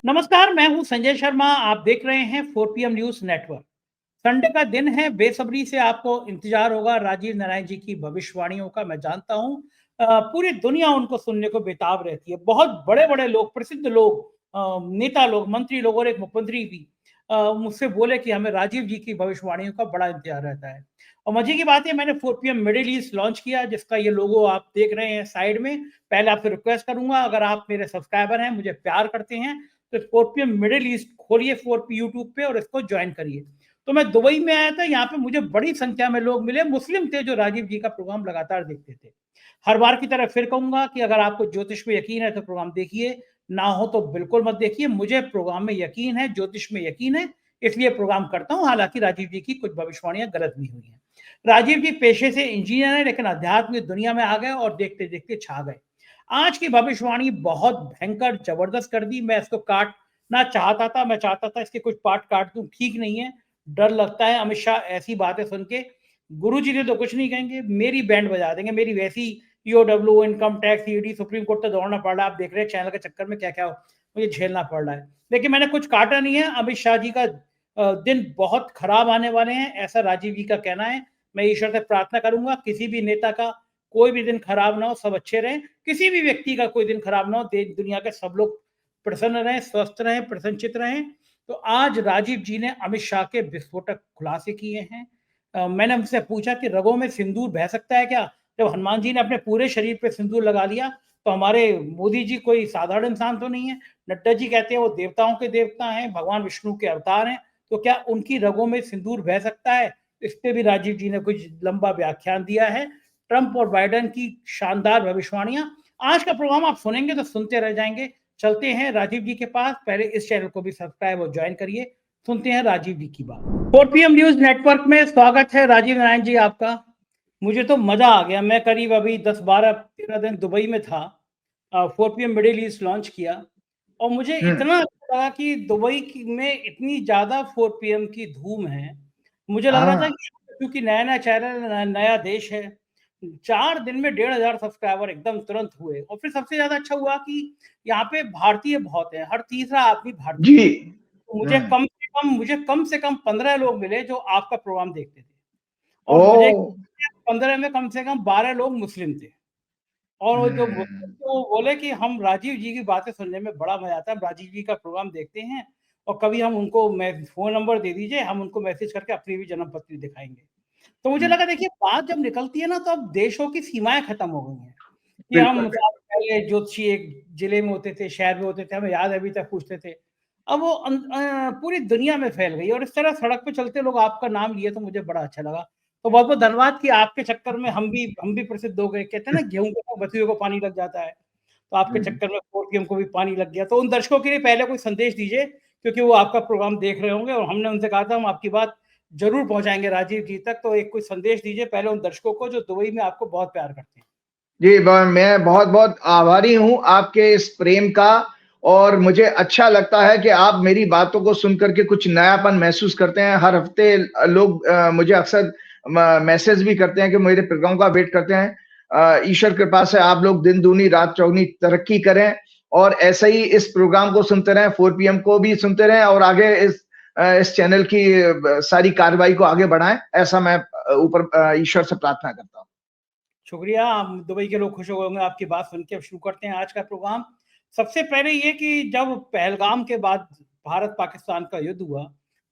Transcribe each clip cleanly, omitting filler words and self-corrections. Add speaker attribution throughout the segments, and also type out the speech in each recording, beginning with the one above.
Speaker 1: नमस्कार, मैं हूं संजय शर्मा। आप देख रहे हैं 4 PM न्यूज नेटवर्क। संडे का दिन है, बेसब्री से आपको इंतजार होगा राजीव नारायण जी की भविष्यवाणियों का। मैं जानता हूं पूरी दुनिया उनको सुनने को बेताब रहती है। बहुत बड़े बड़े लोग, प्रसिद्ध लोग, नेता लोग, मंत्री लोग और एक मुख्यमंत्री भी मुझसे बोले कि हमें राजीव जी की भविष्यवाणियों का बड़ा इंतजार रहता है। और मजे की बात है, मैंने 4 PM मिडिल ईस्ट लॉन्च किया, जिसका ये लोगो आप देख रहे हैं साइड में। पहले आपसे रिक्वेस्ट करूंगा, अगर आप मेरे सब्सक्राइबर हैं, मुझे प्यार करते हैं, तो 4 PM मिडिल ईस्ट खोलिए 4 यूट्यूब पे और इसको ज्वाइन करिए। तो मैं दुबई में आया था, यहाँ पे मुझे बड़ी संख्या में लोग मिले, मुस्लिम थे, जो राजीव जी का प्रोग्राम लगातार देखते थे। हर बार की तरह फिर कहूंगा कि अगर आपको ज्योतिष में यकीन है तो प्रोग्राम देखिए, ना हो तो बिल्कुल मत देखिए। मुझे प्रोग्राम में यकीन है, ज्योतिष में यकीन है, इसलिए प्रोग्राम करता हूँ। हालांकि राजीव जी की कुछ भविष्यवाणियां गलत भी हुई हैं। राजीव जी पेशे से इंजीनियर है, लेकिन अध्यात्म की दुनिया में आ गए और देखते देखते छा गए। आज की भविष्यवाणी बहुत भयंकर जबरदस्त कर दी। मैं इसको काटना चाहता था, मैं चाहता था इसके कुछ पार्ट काट दूं, ठीक नहीं है। डर लगता है अमित शाह ऐसी बातें सुन के। गुरु जी ने तो कुछ नहीं कहेंगे, मेरी बैंड बजा देंगे, मेरी वैसी EOW, income tax, ED, supreme court तक दौड़ना पड़ रहा है। आप देख रहे हैं चैनल के चक्कर में क्या क्या मुझे झेलना पड़ रहा है। लेकिन मैंने कुछ काटा नहीं है। अमित शाह जी का दिन बहुत खराब आने वाले हैं, ऐसा राजीव जी का कहना है। मैं ईश्वर से प्रार्थना करूंगा किसी भी नेता का कोई भी दिन खराब ना हो, सब अच्छे रहें। किसी भी व्यक्ति का कोई दिन खराब ना हो, देश दुनिया के सब लोग प्रसन्न रहें, स्वस्थ रहें, प्रसन्नचित रहें। तो आज राजीव जी ने अमित शाह के विस्फोटक खुलासे किए हैं। मैंने उनसे पूछा कि रगों में सिंदूर बह सकता है क्या? जब हनुमान जी ने अपने पूरे शरीर पे सिंदूर लगा लिया, तो हमारे मोदी जी कोई साधारण इंसान तो नहीं है। नड्डा जी कहते हैं वो देवताओं के देवता हैं, भगवान विष्णु के अवतार हैं। तो क्या उनकी रगों में सिंदूर बह सकता है? इस पे भी राजीव जी ने कुछ लंबा व्याख्यान दिया है। ट्रंप और बाइडेन की शानदार भविष्यवाणियां। आज का प्रोग्राम आप सुनेंगे तो सुनते रह जाएंगे। चलते हैं राजीव जी के पास। पहले इस चैनल को भी सब्सक्राइब और ज्वाइन करिए। सुनते हैं राजीव जी की बात। 4 PM न्यूज नेटवर्क में स्वागत है राजीव नारायण जी आपका। मुझे तो मजा आ गया। मैं करीब अभी 10, 12, 13 दिन दुबई में था। 4 PM मिडिल ईस्ट लॉन्च किया और मुझे इतना अच्छा लगा कि दुबई में इतनी ज्यादा 4 PM की धूम है। मुझे लग रहा था
Speaker 2: हाँ।
Speaker 1: कि क्योंकि नया नया चैनल, नया देश है। 4 दिन में 1,500 सब्सक्राइबर एकदम तुरंत हुए। और फिर सबसे ज्यादा अच्छा हुआ कि यहाँ पे भारतीय बहुत है, हर तीसरा आदमी भारतीय
Speaker 2: जी।
Speaker 1: है। तो मुझे कम से कम 15 लोग मिले जो आपका प्रोग्राम देखते थे। और
Speaker 2: ओ।
Speaker 1: मुझे 15 में कम से कम 12 लोग मुस्लिम थे। और वो जो मुस्लिम थे, वो बोले कि हम राजीव जी की बातें सुनने में बड़ा मजा आता है, हम राजीव जी का प्रोग्राम देखते हैं और कभी हम उनको फोन नंबर दे दीजिए, हम उनको मैसेज करके अपनी भी जन्म पत्री दिखाएंगे। तो मुझे लगा, देखिए बात जब निकलती है ना, तो अब देशों की सीमाएं खत्म हो गई हैं। कि
Speaker 2: बिल्कुल
Speaker 1: हम साल पहले ज्योतिषी एक जिले में होते थे, शहर में होते थे, हमें याद है, अभी तक पूछते थे। अब वो पूरी दुनिया में फैल गई और इस तरह सड़क पे चलते लोग आपका नाम लिए, तो मुझे बड़ा अच्छा लगा। तो बहुत बहुत धन्यवाद कि आपके चक्कर में हम भी प्रसिद्ध हो गए। कहते हैं ना, गेहूं को बछुए को पानी लग जाता है, तो आपके
Speaker 2: बिल्कुल।
Speaker 1: चक्कर में 4 PM को भी पानी लग गया। तो उन दर्शकों के लिए पहले कोई संदेश दीजिए, क्योंकि वो आपका प्रोग्राम देख रहे होंगे और हमने उनसे कहा था हम आपकी बात जरूर पहुंचाएंगे राजीव जी तक। तो एक कोई संदेश दीजिए पहले उन दर्शकों को जो दुबई में आपको बहुत प्यार करते हैं।
Speaker 2: जी, मैं बहुत-बहुत आभारी हूँ आपके इस प्रेम का। और मुझे अच्छा लगता है कि आप मेरी बातों को सुन कर के कुछ नयापन महसूस करते हैं। हर हफ्ते लोग मुझे अक्सर मैसेज भी करते हैं कि मेरे प्रोग्राम का वेट करते हैं। ईश्वर कृपा से आप लोग दिन दूनी रात चौगुनी तरक्की करें और ऐसे ही इस प्रोग्राम को सुनते रहें, 4 PM को भी सुनते रहें और आगे इस चैनल की सारी कार्रवाई को आगे बढ़ाएँ। ऐसा मैं ऊपर ईश्वर से प्रार्थना करता हूँ।
Speaker 1: शुक्रिया। हम दुबई के लोग खुश हो गए होंगे आपकी बात सुन के। अब शुरू करते हैं आज का प्रोग्राम। सबसे पहले ये कि जब पहलगाम के बाद भारत पाकिस्तान का युद्ध हुआ,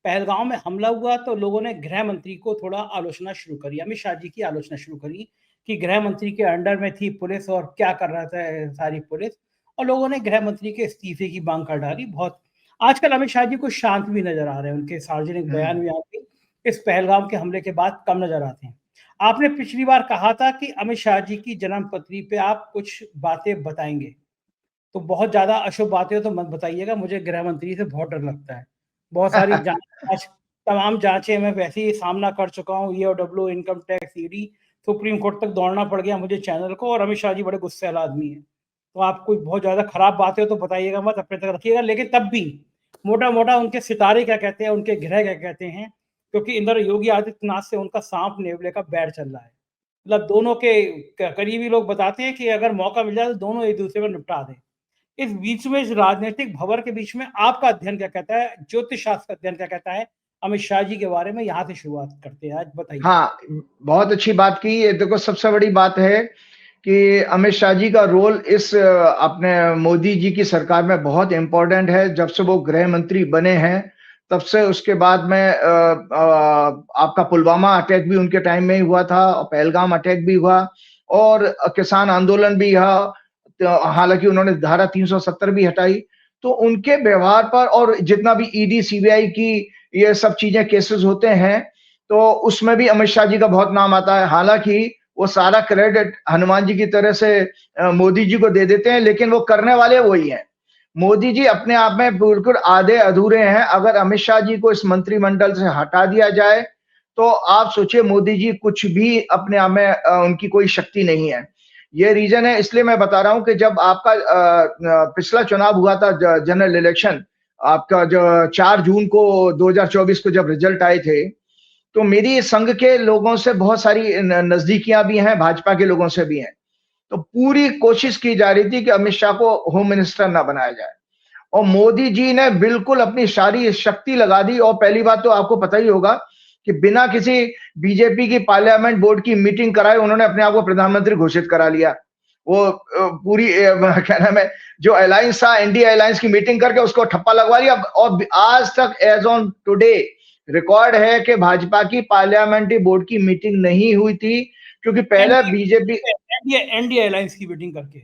Speaker 1: पहलगाम में हमला हुआ, तो लोगों ने गृह मंत्री को थोड़ा आलोचना शुरू करी, अमित शाह जी की आलोचना शुरू करी कि गृह मंत्री के अंडर में थी पुलिस और क्या कर रहा था सारी पुलिस। और लोगों ने गृह मंत्री के इस्तीफे की मांग कर डाली। बहुत आजकल अमित शाह जी कुछ शांत भी नजर आ रहे हैं, उनके सार्वजनिक बयान भी आपके इस पहलगाम के हमले के बाद कम नजर आते हैं। आपने पिछली बार कहा था कि अमित शाह जी की जन्म पत्री पे आप कुछ बातें बताएंगे, तो बहुत ज्यादा अशुभ बातें हो तो मत बताइएगा, मुझे गृह मंत्री से बहुत डर लगता है। बहुत सारी जांच, तमाम जांचें मैं वैसे ही सामना कर चुका हूँ, EOW, income tax, ED, supreme court तक दौड़ना पड़ गया मुझे चैनल को। और अमित शाह जी बड़े गुस्से वाला आदमी है। तो आप कोई बहुत ज्यादा खराब बातें हो तो बताइएगा मत, अपने तक रखिएगा। लेकिन तब भी मोटा मोटा उनके सितारे क्या कहते हैं, उनके गृह क्या कहते हैं, क्योंकि इंदर योगी आदित्यनाथ से उनका सांप नेवले का बैर चल रहा है। मतलब दोनों के करीबी लोग बताते हैं कि अगर मौका मिल जाए तो दोनों एक दूसरे को निपटा दें। इस बीच में, इस राजनीतिक भंवर के बीच में आपका अध्ययन क्या कहता है, ज्योतिष शास्त्र का अध्ययन क्या कहता है अमित शाह जी के बारे में? यहाँ से शुरुआत करते हैं, आज बताइए।
Speaker 2: हाँ, बहुत अच्छी बात की। ये देखो, सबसे बड़ी बात है कि अमित शाह जी का रोल इस अपने मोदी जी की सरकार में बहुत इम्पोर्टेंट है। जब से वो गृह मंत्री बने हैं, तब से उसके बाद में आपका पुलवामा अटैक भी उनके टाइम में ही हुआ था, और पहलगाम अटैक भी हुआ, और किसान आंदोलन भी हुआ। तो हालाँकि उन्होंने धारा 370 भी हटाई। तो उनके व्यवहार पर, और जितना भी ईडी, सीबीआई की ये सब चीज़ें, केसेस होते हैं, तो उसमें भी अमित शाह जी का बहुत नाम आता है। हालाँकि वो सारा क्रेडिट हनुमान जी की तरह से मोदी जी को दे देते हैं, लेकिन वो करने वाले वही हैं। मोदी जी अपने आप में बिल्कुल आधे अधूरे हैं। अगर अमित शाह जी को इस मंत्रिमंडल से हटा दिया जाए, तो आप सोचिए मोदी जी कुछ भी अपने आप में उनकी कोई शक्ति नहीं है। ये रीज़न है, इसलिए मैं बता रहा हूँ कि जब आपका पिछला चुनाव हुआ था, जनरल इलेक्शन, आपका जो 4 जून को 2024 को जब रिजल्ट आए थे, तो मेरी संघ के लोगों से बहुत सारी नज़दीकियाँ भी हैं, भाजपा के लोगों से भी हैं। तो पूरी कोशिश की जा रही थी कि अमित शाह को होम मिनिस्टर ना बनाया जाए, और मोदी जी ने बिल्कुल अपनी सारी शक्ति लगा दी। और पहली बात तो आपको पता ही होगा कि बिना किसी बीजेपी की पार्लियामेंट बोर्ड की मीटिंग कराए उन्होंने अपने आप को प्रधानमंत्री घोषित करा लिया। वो पूरी क्या नाम है, जो अलायंस था, इंडिया अलायंस की मीटिंग करके उसको ठप्पा लगवा लिया। और आज तक एज ऑन टुडे रिकॉर्ड है कि भाजपा की पार्लियामेंट्री बोर्ड की मीटिंग नहीं हुई थी, क्योंकि पहले बीजेपी
Speaker 1: एनडीए अलायंस की मीटिंग करके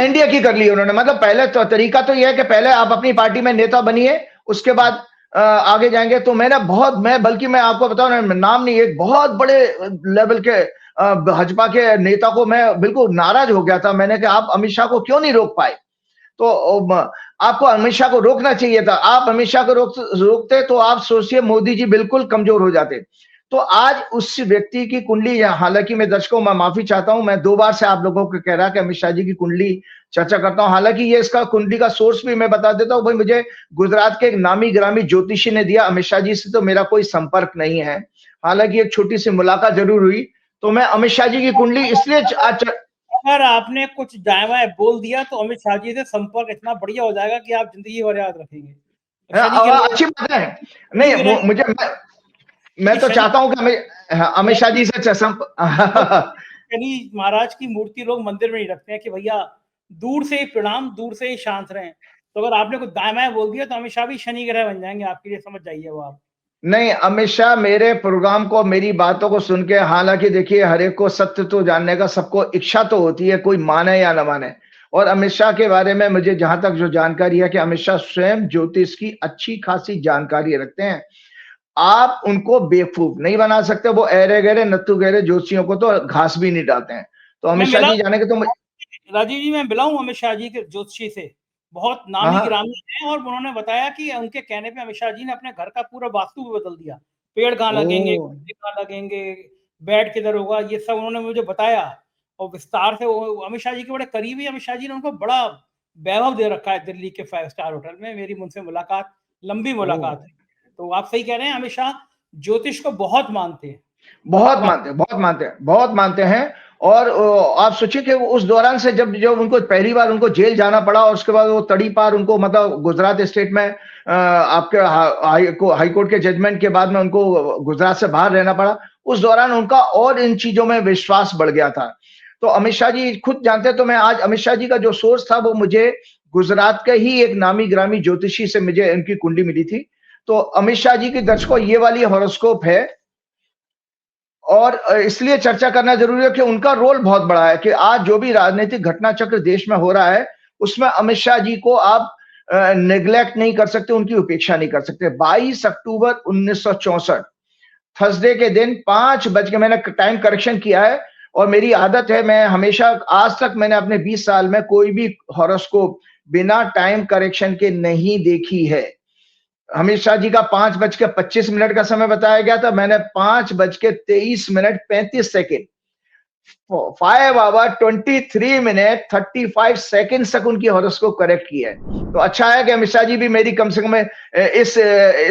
Speaker 2: एनडीए की कर ली उन्होंने। मतलब पहले तो तरीका तो यह है कि पहले आप अपनी पार्टी में नेता बनिए, उसके बाद आगे जाएंगे। तो बल्कि मैं आपको बताऊं ना, नाम नहीं, एक बहुत बड़े लेवल के भाजपा के नेता को मैं बिल्कुल नाराज हो गया था। मैंने कहा आप अमित शाह को क्यों नहीं रोक पाए? तो आपको अमित शाह को रोकना चाहिए था। आप अमित शाह को रोकते तो आप सोचिए मोदी जी बिल्कुल कमजोर हो जाते। तो आज उस व्यक्ति की कुंडली, हालांकि मैं दर्शकों मैं माफी चाहता हूं, मैं 2 बार से आप लोगों को कह रहा कि अमित शाह जी की कुंडली चर्चा करता हूं। हालांकि ये इसका कुंडली का सोर्स भी मैं बता देता हूं भाई, मुझे गुजरात के एक नामी गिरामी ज्योतिषी ने दिया। अमित शाह जी से तो मेरा कोई संपर्क नहीं है, हालांकि एक छोटी सी मुलाकात जरूर हुई। तो मैं अमित शाह जी की कुंडली इसलिए
Speaker 1: अगर आपने कुछ दाएं बोल दिया तो अमित शाह जी से संपर्क इतना बढ़िया हो जाएगा कि आप जिंदगी भर याद रखेंगे।
Speaker 2: अच्छी बात है। नहीं, मुझे मैं तो चाहता हूं कि अमित शाह जी से
Speaker 1: शनि महाराज की मूर्ति लोग मंदिर में नहीं रखते हैं कि भैया दूर से ही प्रणाम, दूर से ही शांत रहें। तो अगर आपने कुछ दाएं बोल दिया तो अमित शाह भी शनि ग्रह बन जाएंगे आपके लिए, समझ जाइए वो आप।
Speaker 2: नहीं, अमित शाह मेरे प्रोग्राम को, मेरी बातों को सुन के, हालांकि देखिए हर एक को सत्य तो जानने का सबको इच्छा तो होती है, कोई माने या न माने। और अमित शाह के बारे में मुझे जहां तक जो जानकारी है कि अमित शाह स्वयं ज्योतिष की अच्छी खासी जानकारी रखते हैं। आप उनको बेवकूफ नहीं बना सकते। वो ऐरे गहरे नत्थु गहरे ज्योतिषियों को तो घास भी नहीं डालते हैं। तो अमित शाह जी जाने के तो
Speaker 1: राजीव जी, मैं मिला हूं अमित शाह जी के ज्योतिषी से, बहुत नामी गिरामी है, और उन्होंने बताया कि उनके कहने पे अमित शाह जी ने अपने घर का पूरा वास्तु भी बदल दिया। पेड़ कहाँ लगेंगे, कहाँ लगेंगे, बेड किधर होगा, ये सब उन्होंने मुझे बताया और विस्तार से। अमित शाह जी के बड़े करीबी, अमित शाह जी ने उनको बड़ा वैभव दे रखा है दिल्ली के 5 स्टार होटल में। मेरी उनसे मुलाकात, लंबी मुलाकात है। तो आप सही कह रहे हैं, अमित शाह ज्योतिष को बहुत मानते हैं,
Speaker 2: बहुत मानते हैं। और आप सोचिए कि उस दौरान से जब उनको पहली बार उनको जेल जाना पड़ा, और उसके बाद वो तड़ी पार उनको, मतलब गुजरात स्टेट में आपके हाई कोर्ट के जजमेंट के बाद में उनको गुजरात से बाहर रहना पड़ा। उस दौरान उनका और इन चीजों में विश्वास बढ़ गया था। तो अमित शाह जी खुद जानते हैं। तो मैं आज अमित शाह जी का जो सोर्स था, वो मुझे गुजरात के ही एक नामी ग्रामी ज्योतिषी से मुझे इनकी कुंडली मिली थी। तो अमित शाह जी की दर्शकों ये वाली हॉरोस्कोप है, और इसलिए चर्चा करना जरूरी है कि उनका रोल बहुत बड़ा है कि आज जो भी राजनीतिक घटना चक्र देश में हो रहा है, उसमें अमित शाह जी को आप नेग्लेक्ट नहीं कर सकते, उनकी उपेक्षा नहीं कर सकते। 22 अक्टूबर 1964 थर्सडे के दिन 5 बज के, मैंने टाइम करेक्शन किया है, और मेरी आदत है, मैं हमेशा आज तक मैंने अपने 20 साल में कोई भी हॉरोस्कोप बिना टाइम करेक्शन के नहीं देखी है। अमित शाह जी का 5:25 का समय बताया गया था, मैंने 5:23:35 5 आवर 23 मिनट 35 सेकंड तक उनकी हॉरोस्कोप करेक्ट की है। तो अच्छा है कि अमित शाह जी भी मेरी कम से कम इस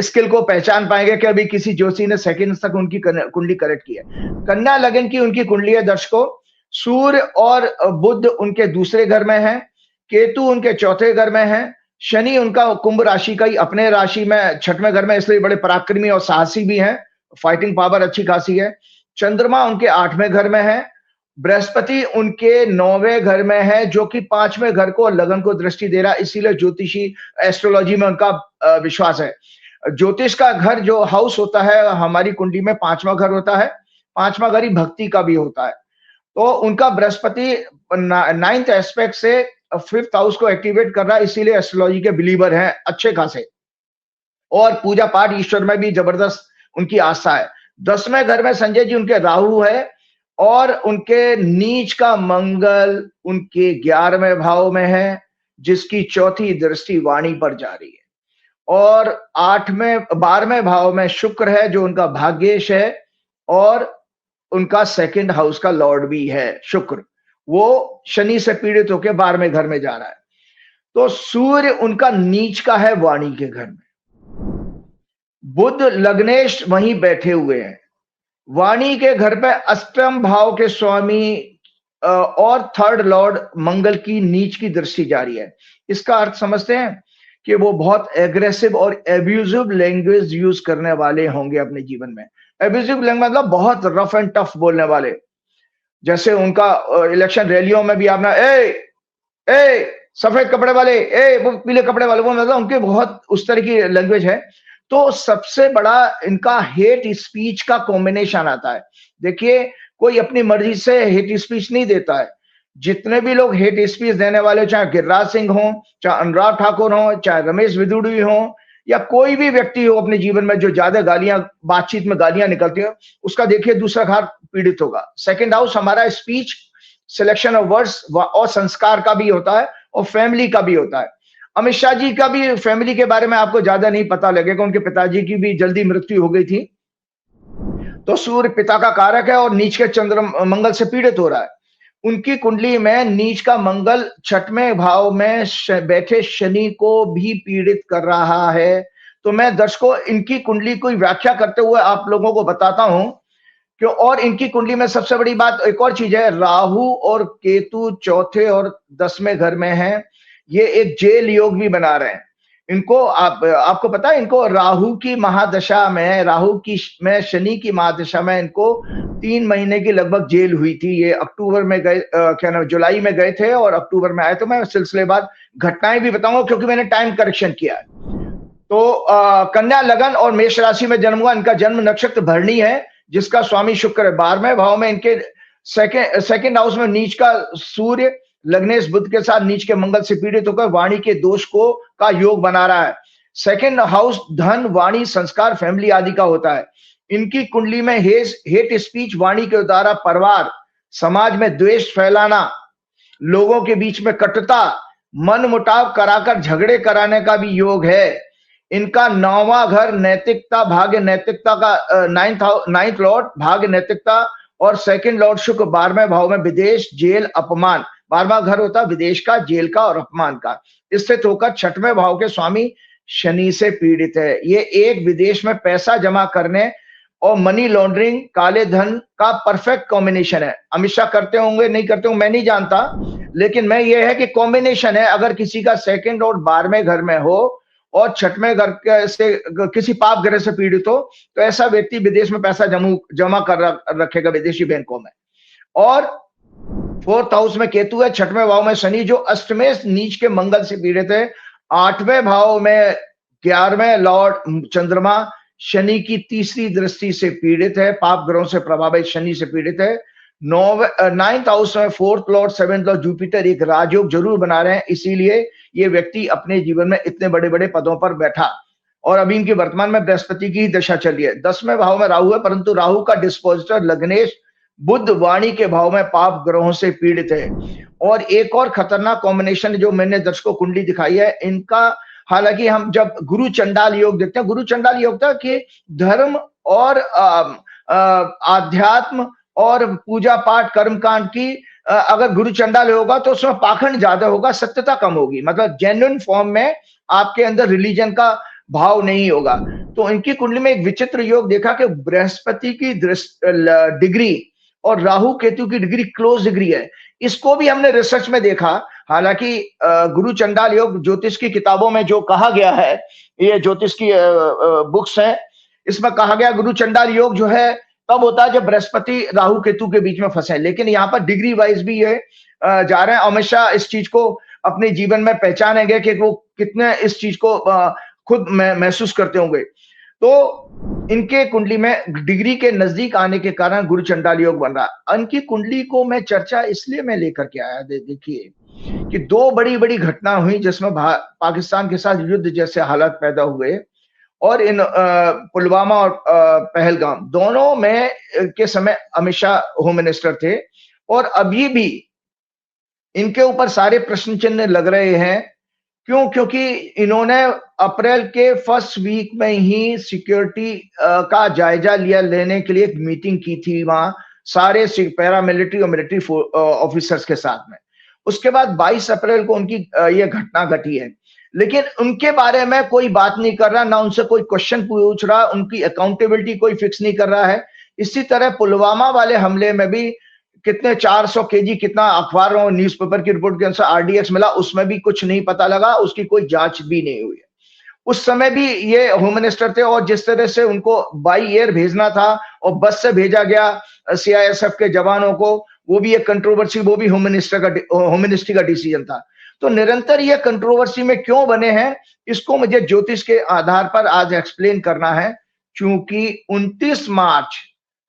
Speaker 2: स्किल को पहचान पाएंगे कि अभी किसी जोशी ने सेकंड तक उनकी कुंडली करेक्ट की है। कन्या लगन की उनकी कुंडली है दर्शकों। सूर्य और बुध उनके दूसरे घर में है। केतु उनके चौथे घर में है, शनि उनका कुंभ राशि का ही अपने राशि में छठवें घर में, इसलिए बड़े पराक्रमी और साहसी भी हैं, फाइटिंग पावर अच्छी खासी है। चंद्रमा उनके 8वें घर में है, बृहस्पति उनके 9वें घर में है, जो कि 5वें घर को और लगन को दृष्टि दे रहा है, इसीलिए ज्योतिषी एस्ट्रोलॉजी में उनका विश्वास है। ज्योतिष का घर जो हाउस होता है हमारी कुंडली में 5वां घर होता है, 5वां घर ही भक्ति का भी होता है। तो उनका बृहस्पति 9th एस्पेक्ट से 5th हाउस को एक्टिवेट कर रहा है, इसीलिए एस्ट्रोलॉजी के बिलीवर हैं अच्छे खासे, और पूजा पाठ ईश्वर में भी जबरदस्त उनकी आस्था है। 10वें घर में संजय जी उनके राहु है, और उनके नीच का मंगल उनके 11वें भाव में है, जिसकी चौथी दृष्टि वाणी पर जा रही है। और 12वें भाव में शुक्र है, जो उनका भाग्येश है, और उनका 2nd हाउस का लॉर्ड भी है शुक्र, वो शनि से पीड़ित होकर 12वें घर में जा रहा है। तो सूर्य उनका नीच का है वाणी के घर में, बुध लग्नेश वहीं बैठे हुए हैं, वाणी के घर पे 8वें भाव के स्वामी और 3rd लॉर्ड मंगल की नीच की दृष्टि जारी है। इसका अर्थ समझते हैं कि वो बहुत एग्रेसिव और एब्यूजिव लैंग्वेज यूज करने वाले होंगे अपने जीवन में। एब्यूजिव लैंग्वेज मतलब बहुत रफ एंड टफ बोलने वाले, जैसे उनका इलेक्शन रैलियों में भी आपने ए सफेद कपड़े वाले, वो पीले कपड़े वाले, वो मतलब उनके बहुत उस तरह की लैंग्वेज है। तो सबसे बड़ा इनका हेट स्पीच का कॉम्बिनेशन आता है। देखिए, कोई अपनी मर्जी से हेट स्पीच नहीं देता है। जितने भी लोग हेट स्पीच देने वाले, चाहे गिरिराज सिंह हो, चाहे अनुराग ठाकुर हो, चाहे रमेश विदुड़ी हो, या कोई भी व्यक्ति हो अपने जीवन में जो ज्यादा गालियां, बातचीत में गालियां निकलती है, उसका देखिए दूसरा घर पीड़ित होगा। 2nd हाउस हमारा स्पीच, सिलेक्शन ऑफ वर्ड्स और संस्कार का भी होता है, और फैमिली का भी होता है। अमित शाह जी का भी फैमिली के बारे में आपको ज्यादा नहीं पता लगेगा, उनके पिताजी की भी जल्दी मृत्यु हो गई थी। तो सूर्य पिता का कारक है, और नीच के चंद्र मंगल से पीड़ित हो रहा है। उनकी कुंडली में नीच का मंगल 6वें भाव में बैठे शनि को भी पीड़ित कर रहा है। तो मैं दर्शकों इनकी कुंडली की व्याख्या करते हुए आप लोगों को बताता हूं कि, और इनकी कुंडली में सबसे बड़ी बात एक और चीज है, राहु और केतु चौथे और 10वें घर में है, ये एक जेल योग भी बना रहे हैं। इनको आपको पता है, इनको राहु की महादशा में, में शनि की महादशा में इनको 3 महीने की लगभग जेल हुई थी। ये अक्टूबर में गए, क्या नाम, जुलाई में गए थे और अक्टूबर में आए। तो मैं सिलसिलेवार घटनाएं भी बताऊंगा, क्योंकि मैंने टाइम करेक्शन किया है। तो कन्या लगन और मेष राशि में जन्म हुआ, इनका जन्म नक्षत्र भरणी है, जिसका स्वामी शुक्र है। 12वें भाव में इनके 2nd हाउस में नीच का सूर्य लग्नेश बुध के साथ नीच के मंगल से पीड़ित होकर वाणी के दोष को का योग बना रहा है। 2nd हाउस धन, वाणी, संस्कार, फैमिली आदि का होता है। इनकी कुंडली में हेट स्पीच वाणी के द्वारा परिवार, समाज में द्वेष फैलाना, लोगों के बीच में कटुता, मन मुटाव कराकर झगड़े कराने का भी योग है। इनका 9वां घर नैतिकता, भाग्य, नैतिकता का 9th लॉर्ड भाग्य, नैतिकता, और 2nd लॉर्ड शुक्र 12वें भाव में विदेश, जेल, अपमान। 12वां घर होता है विदेश का, जेल का और अपमान का। स्थित होकर 6वें भाव के स्वामी शनि से पीड़ित है। ये एक विदेश में पैसा जमा करने और मनी लॉन्ड्रिंग, काले धन का परफेक्ट कॉम्बिनेशन है। अमित शाह करते होंगे, नहीं करते होंगे मैं नहीं जानता, लेकिन मैं ये है कि कॉम्बिनेशन है। अगर किसी का 2nd और 12वें घर में हो और 6वें घर से किसी पाप ग्रह से पीड़ित हो, तो ऐसा व्यक्ति विदेश में पैसा जमा कर रखेगा विदेशी बैंकों में। और 4th हाउस में केतु है, 6वें भाव में शनि जो अष्टमें नीच के मंगल से पीड़ित है। 8वें भाव में 11वें लॉर्ड चंद्रमा शनि की तीसरी दृष्टि से पीड़ित है, पाप ग्रहों से प्रभावित शनि से पीड़ित है। 9th हाउस में 4th Lord 7th Lord Jupiter एक राजयोग जरूर बना रहे हैं, इसीलिए ये व्यक्ति अपने जीवन में इतने बड़े बड़े पदों पर बैठा। और अभी इनकी वर्तमान में बृहस्पति की दशा चल रही है। 10वें भाव में राहु है, परंतु राहु का डिस्पोजिटर लग्नेश बुध वाणी के भाव में पाप ग्रहों से पीड़ित है। और एक और खतरनाक कॉम्बिनेशन जो मैंने दर्शकों कुंडली दिखाई है इनका, हालांकि हम जब गुरु चंडाल योग देखते हैं, गुरु चंडाल योग था कि धर्म और आध्यात्म और पूजा पाठ कर्मकांड की अगर गुरु चंडाल होगा तो उसमें पाखंड ज्यादा होगा, सत्यता कम होगी, मतलब जेन्युइन फॉर्म में आपके अंदर रिलीजन का भाव नहीं होगा। तो इनकी कुंडली में एक विचित्र योग देखा कि बृहस्पति की डिग्री और राहु केतु की डिग्री क्लोज डिग्री है। इसको भी हमने रिसर्च में देखा, हालांकि गुरु चंडाल योग ज्योतिष की किताबों में जो कहा गया है, ये ज्योतिष की बुक्स है, इसमें कहा गया गुरु चंडाल योग जो है तब होता है जब बृहस्पति राहु केतु के बीच में फंसे। लेकिन यहाँ पर डिग्री वाइज भी ये जा रहे हैं। हमेशा इस चीज को अपने जीवन में पहचानेंगे कि वो कितने इस चीज को खुद महसूस करते होंगे। तो इनके कुंडली में डिग्री के नजदीक आने के कारण गुरु चंडाल योग बन रहा है। इनकी कुंडली को मैं चर्चा इसलिए मैं लेकर के आया, देखिए कि दो बड़ी बड़ी घटना हुई जिसमें पाकिस्तान के साथ युद्ध जैसे हालात पैदा हुए, और इन पुलवामा और पहलगाम दोनों में के समय अमित शाह होम मिनिस्टर थे, और अभी भी इनके ऊपर सारे प्रश्न चिन्ह लग रहे हैं। क्यों? क्योंकि इन्होंने अप्रैल के फर्स्ट वीक में ही सिक्योरिटी का जायजा लेने के लिए एक मीटिंग की थी वहां सारे पैरामिलिट्री और मिलिट्री ऑफिसर्स के साथ में। उसके बाद 22 अप्रैल को उनकी ये घटना घटी है, लेकिन उनके बारे में कोई बात नहीं कर रहा, ना उनसे कोई क्वेश्चन पूछ रहा, उनकी अकाउंटेबिलिटी कोई फिक्स नहीं कर रहा है। इसी तरह पुलवामा वाले हमले में भी कितने 400 केजी कितना अखबार और न्यूज़पेपर की रिपोर्ट के अनुसार आरडीएक्स मिला, उसमें भी कुछ नहीं पता लगा, उसकी कोई जांच भी नहीं हुई है। उस समय भी ये होम मिनिस्टर थे, और जिस तरह से उनको बाई एयर भेजना था और बस से भेजा गया सीआईएसएफ के जवानों को, वो भी एक कंट्रोवर्सी, वो भी होम मिनिस्ट्री का डिसीजन था। तो निरंतर ये कंट्रोवर्सी में क्यों बने हैं, इसको मुझे ज्योतिष के आधार पर आज एक्सप्लेन करना है। क्योंकि 29 मार्च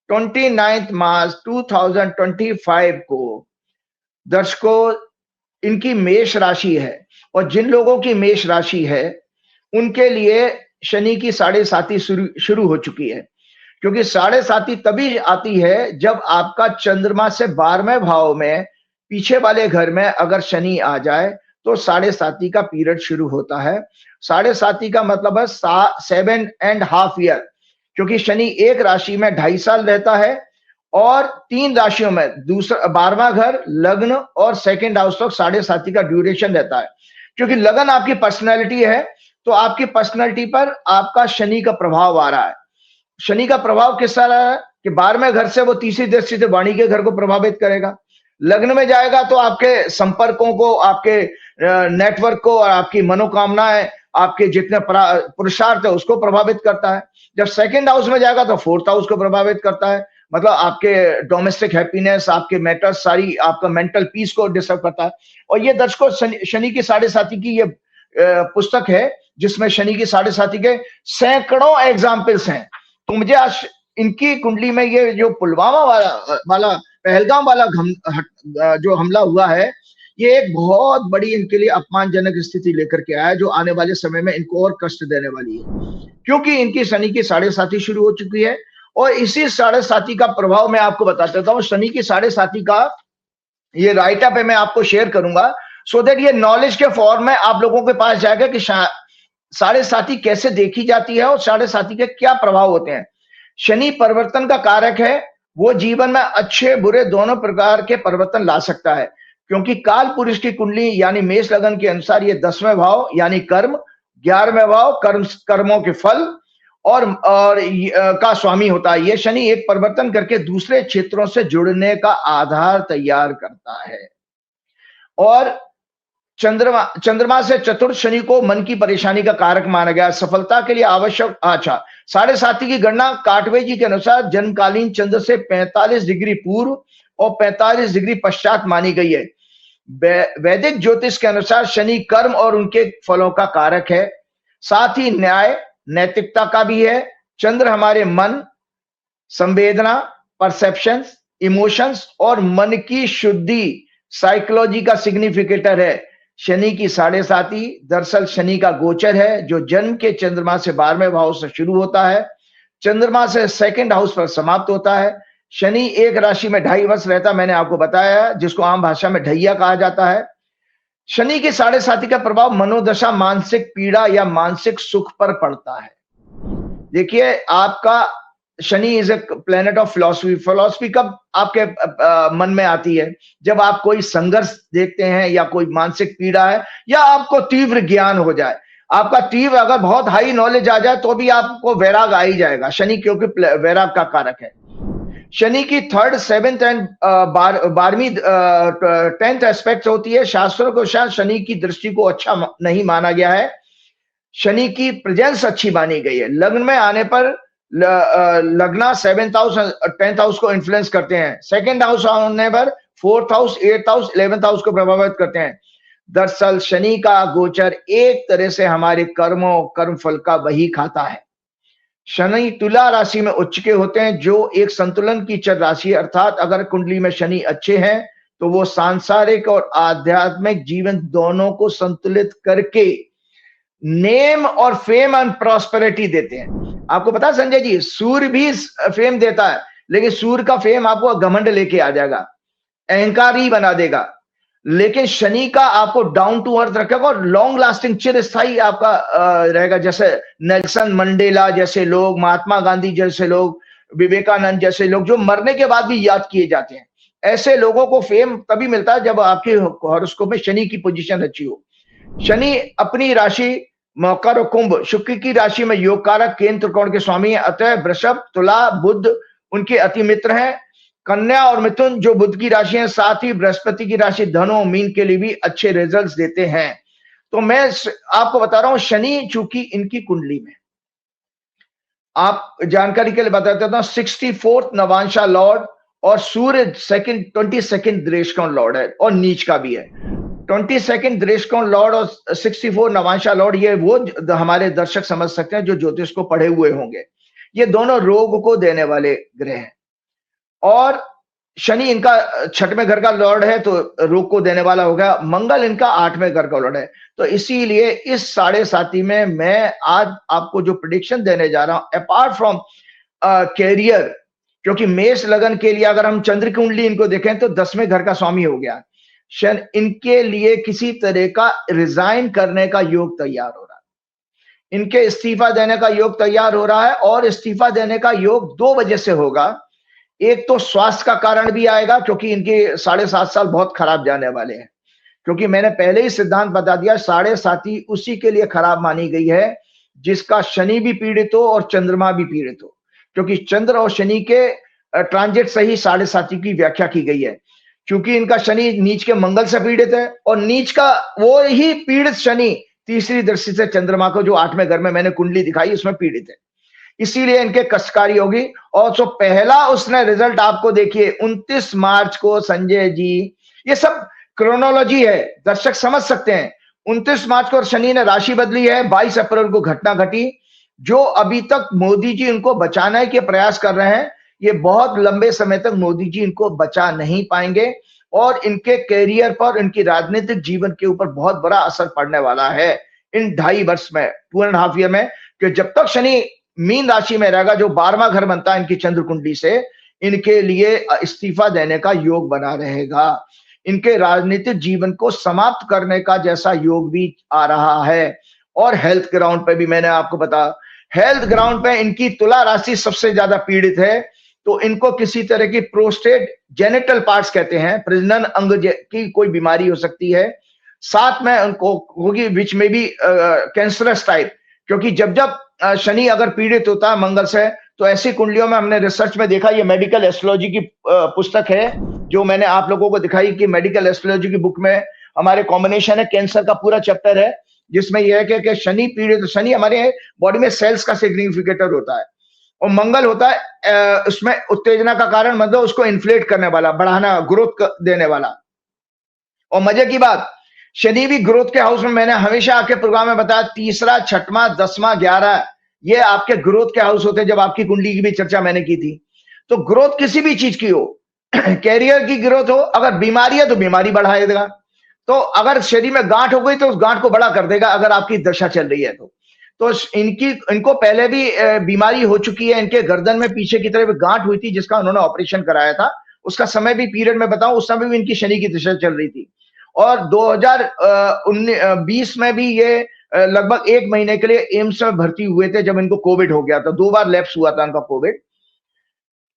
Speaker 2: 2025 को दर्शकों इनकी मेष राशि है, और जिन लोगों की मेष राशि है उनके लिए शनि की 7.5 शुरू हो चुकी है। क्योंकि 7.5 तभी आती है जब आपका चंद्रमा से 12वें भाव में पीछे वाले घर में अगर शनि आ जाए तो 7.5 का पीरियड शुरू होता है। 7.5 का मतलब है 7.5 ईयर, क्योंकि शनि एक राशि में 2.5 साल रहता है, और 3 राशियों में दूसरा 12वां घर, लग्न और सेकंड हाउस तक 7.5 का ड्यूरेशन रहता है। क्योंकि लगन आपकी पर्सनैलिटी है, तो आपकी पर्सनैलिटी पर आपका शनि का प्रभाव आ रहा है। शनि का प्रभाव किस तरह है कि 12वें घर से वो तीसरी दृष्टि से वाणी के घर को प्रभावित करेगा। लग्न में जाएगा तो आपके संपर्कों को, आपके नेटवर्क को, और आपकी मनोकामनाएं, आपके जितने पुरुषार्थ है उसको प्रभावित करता है। जब सेकंड हाउस में जाएगा तो 4th हाउस को प्रभावित करता है, मतलब आपके डोमेस्टिक हैप्पीनेस, आपके मैटर्स, सारी आपका मेंटल पीस को डिस्टर्ब करता है। और ये दर्शकों शनि की 7.5 की ये पुस्तक है जिसमें शनि की 7.5 के सैकड़ों एग्जाम्पल्स हैं। तो मुझे आज इनकी कुंडली में ये जो पुलवामा वाला पहलगाम वाला जो हमला हुआ है, ये एक बहुत बड़ी इनके लिए अपमानजनक स्थिति लेकर के आया है, जो आने वाले समय में इनको और कष्ट देने वाली है। क्योंकि इनकी शनि की 7.5 शुरू हो चुकी है, और इसी 7.5 का प्रभाव मैं आपको बता देता हूँ। शनि की 7.5 का ये राइट अप है, मैं आपको शेयर करूंगा, सो दैट ये नॉलेज के फॉर्म में आप लोगों के पास जाएगा कि 7.5 कैसे देखी जाती है और 7.5 के क्या प्रभाव होते हैं। शनि परिवर्तन का कारक है, वो जीवन में अच्छे बुरे दोनों प्रकार के परिवर्तन ला सकता है। क्योंकि काल पुरुष की कुंडली यानी मेष लगन के अनुसार ये 10वें भाव यानी कर्म, 11वें भाव कर्मों के फल और का स्वामी होता है। ये शनि एक परिवर्तन करके दूसरे क्षेत्रों से जुड़ने का आधार तैयार करता है। और चंद्रमा से चतुर्थ शनि को मन की परेशानी का कारक माना गया। सफलता के लिए आवश्यक 7.5 की गणना काटवे जी के अनुसार जन्मकालीन चंद्र से 45 डिग्री पूर्व और 45 डिग्री पश्चात मानी गई है। वैदिक ज्योतिष के अनुसार शनि कर्म और उनके फलों का कारक है, साथ ही न्याय नैतिकता का भी है। चंद्र हमारे मन, संवेदना, परसेप्शंस, इमोशंस और मन की शुद्धि, साइकोलॉजी का सिग्निफिकेटर है। शनि की 7.5 दरअसल शनि का गोचर है, जो जन्म के चंद्रमा से 12वें भाव से शुरू होता है, चंद्रमा से सेकंड हाउस पर समाप्त होता है। शनि एक राशि में 2.5 वर्ष रहता, मैंने आपको बताया, जिसको आम भाषा में ढैया कहा जाता है। शनि की 7.5 का प्रभाव मनोदशा, मानसिक पीड़ा या मानसिक सुख पर पड़ता है। देखिए, आपका Shani is a planet of philosophy. Philosophy कब आपके मन में आती है? जब आप कोई संघर्ष देखते हैं या कोई मानसिक पीड़ा है, या आपको तीव्र ज्ञान हो जाए। आपका तीव्र अगर बहुत हाई नॉलेज आ जाए तो भी आपको वैराग आ ही जाएगा। शनि क्योंकि वैराग का कारक है। शनि की 3rd 7th एंड 12वीं 10th एस्पेक्ट होती है। शास्त्रों के अनुसार शनि की दृष्टि को अच्छा नहीं माना गया है। शनि की प्रेजेंस अच्छी मानी गई है। लग्न में आने पर लग्ना 7th हाउस 10th हाउस को इन्फ्लुएंस करते हैं। 2nd हाउस आने पर 4th house 8th house 11th house को प्रभावित करते हैं। दरअसल शनि का गोचर एक तरह से हमारे कर्मों कर्म फल का वही खाता है। शनि तुला राशि में उच्च के होते हैं, जो एक संतुलन की चर राशि है। अर्थात अगर कुंडली में शनि अच्छे हैं तो वो सांसारिक और आध्यात्मिक जीवन दोनों को संतुलित करके नेम और फेम एंड प्रॉस्पेरिटी देते हैं। आपको पता है संजय जी, सूर्य भी फेम देता है, लेकिन सूर्य का फेम आपको घमंड लेके आ जाएगा, अहंकारी बना देगा। लेकिन शनि का आपको डाउन टू अर्थ रखेगा और लॉन्ग लास्टिंग चिरस्थायी आपका रहेगा। जैसे नेल्सन मंडेला जैसे लोग, महात्मा गांधी जैसे लोग, विवेकानंद जैसे लोग, जो मरने के बाद भी याद किए जाते हैं। ऐसे लोगों को फेम तभी मिलता है जब आपके हॉरोस्कोप में शनि की पोजीशन अच्छी हो। शनि अपनी राशि मकर और कुंभ, शुक्र की राशि में योग कारक केंद्र त्रिकोण के स्वामी है। अतः वृषभ, तुला, बुध उनके अति मित्र हैं। कन्या और मिथुन जो बुध की राशि है, साथ ही बृहस्पति की राशि धनु और मीन के लिए भी अच्छे रिजल्ट्स देते हैं। तो मैं आपको बता रहा हूं, शनि चूंकि इनकी कुंडली में, आप जानकारी के लिए बता देता हूं, 64th नवांशा लॉर्ड और सूर्य 22nd दृष्टिकोण लॉर्ड है और नीच का भी है। 22nd दृष्टिकोण लॉर्ड और 64 नवांशा लॉर्ड, ये वो हमारे दर्शक समझ सकते हैं जो ज्योतिष को पढ़े हुए होंगे। ये दोनों रोग को देने वाले ग्रह हैं और शनि इनका 6वें घर का लॉर्ड है तो रोग को देने वाला होगा। मंगल इनका 8वें घर का लॉर्ड है। तो इसीलिए इस 7.5 में मैं आज आपको जो प्रेडिक्शन देने जा रहा हूं, अपार्ट फ्रॉम कैरियर, क्योंकि मेष लगन के लिए अगर हम चंद्र कुंडली इनको देखें तो 10वें घर का स्वामी हो गया। इनके लिए किसी तरह का रिजाइन करने का योग तैयार हो रहा है, इनके इस्तीफा देने का योग तैयार हो रहा है। और इस्तीफा देने का योग 2 वजह से होगा। एक तो स्वास्थ्य का कारण भी आएगा, क्योंकि इनके 7.5 साल बहुत खराब जाने वाले हैं। क्योंकि मैंने पहले ही सिद्धांत बता दिया, 7.5 उसी के लिए खराब मानी गई है जिसका शनि भी पीड़ित हो और चंद्रमा भी पीड़ित हो, क्योंकि चंद्र और शनि के ट्रांजिट से ही 7.5 की व्याख्या की गई है। क्योंकि इनका शनि नीच के मंगल से पीड़ित है और नीच का वो ही पीड़ित शनि तीसरी दृष्टि से चंद्रमा को, जो 8वें घर में मैंने कुंडली दिखाई, उसमें पीड़ित है। इसीलिए इनके कष्टकारी होगी। और जो पहला उसने रिजल्ट आपको देखिए 29 मार्च को संजय जी, ये सब क्रोनोलॉजी है, दर्शक समझ सकते हैं। 29 मार्च को शनि ने राशि बदली है। 22 अप्रैल को घटना घटी, जो अभी तक मोदी जी इनको बचाने के प्रयास कर रहे हैं। ये बहुत लंबे समय तक मोदी जी इनको बचा नहीं पाएंगे और इनके कैरियर पर, इनकी राजनीतिक जीवन के ऊपर बहुत बड़ा असर पड़ने वाला है इन 2.5 वर्ष में, 2.5 ईयर में। कि जब तक शनि मीन राशि में रहेगा, जो 12वां घर बनता है इनकी चंद्र कुंडली से, इनके लिए इस्तीफा देने का योग बना रहेगा। इनके राजनीतिक जीवन को समाप्त करने का जैसा योग भी आ रहा है। और हेल्थ ग्राउंड पे भी मैंने आपको बता, हेल्थ ग्राउंड पे इनकी तुला राशि सबसे ज्यादा पीड़ित है। तो इनको किसी तरह की प्रोस्टेट जेनिटल पार्ट्स कहते हैं, प्रजनन अंग की कोई बीमारी हो सकती है। साथ में उनको होगी विच में भी कैंसरस टाइप, क्योंकि जब जब शनि अगर पीड़ित होता है मंगल से, तो ऐसी कुंडलियों में हमने रिसर्च में देखा, ये मेडिकल एस्ट्रोलॉजी की पुस्तक है जो मैंने आप लोगों को दिखाई कि मेडिकल एस्ट्रोलॉजी की बुक में हमारे कॉम्बिनेशन है, कैंसर का पूरा चैप्टर है, जिसमें यह है कि शनि पीड़ित, शनि हमारे बॉडी में सेल्स का सिग्निफिकेटर होता है और मंगल होता है उसमें उत्तेजना का कारण, मतलब उसको इन्फ्लेट करने वाला, बढ़ाना, ग्रोथ देने वाला। और मजे की बात, शनि भी ग्रोथ के हाउस में, मैंने हमेशा आपके प्रोग्राम में बताया, 3रा, 6वां, 10वां, 11 ये आपके ग्रोथ के हाउस होते हैं। जब आपकी कुंडली की भी चर्चा मैंने की थी, तो ग्रोथ किसी भी चीज की हो, कैरियर की ग्रोथ हो, अगर बीमारी है तो बीमारी बढ़ा देगा। तो अगर शरीर में गांठ हो गई तो उस गांठ को बड़ा कर देगा, अगर आपकी दशा चल रही है तो इनको पहले भी बीमारी हो चुकी है। इनके गर्दन में पीछे की तरफ गांठ हुई थी, जिसका उन्होंने ऑपरेशन कराया था। उसका समय भी पीरियड में बताऊं, उस समय भी इनकी शनि की दशा चल रही थी। और 2020 में भी ये लगभग 1 महीने के लिए एम्स में भर्ती हुए थे, जब इनको कोविड हो गया था। 2 बार लैप्स हुआ था इनका कोविड।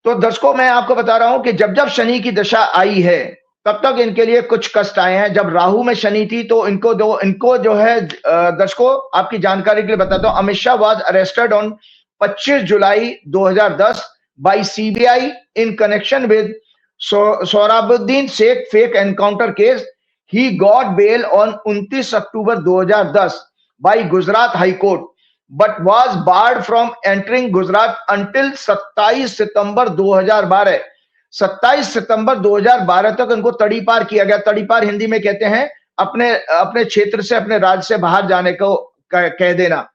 Speaker 2: तो दर्शकों, मैं आपको बता रहा हूं कि जब जब शनि की दशा आई है, तब तक इनके लिए कुछ कष्ट आए हैं। जब राहु में शनि थी, तो इनको जो है, दर्शकों आपकी जानकारी के लिए बताता हूं, Amit Shah was arrested on 25 July 2010 by CBI in connection with Sohrabuddin Sheikh fake encounter case. He got bail on 29 October 2010 by Gujarat High Court, but was barred from entering Gujarat until 27 सितंबर 2012. 27 सितंबर 2012 तक उनको तड़ीपार किया गया। तड़ीपार हिंदी में कहते हैं अपने क्षेत्र से, अपने राज्य से बाहर जाने को कह देना।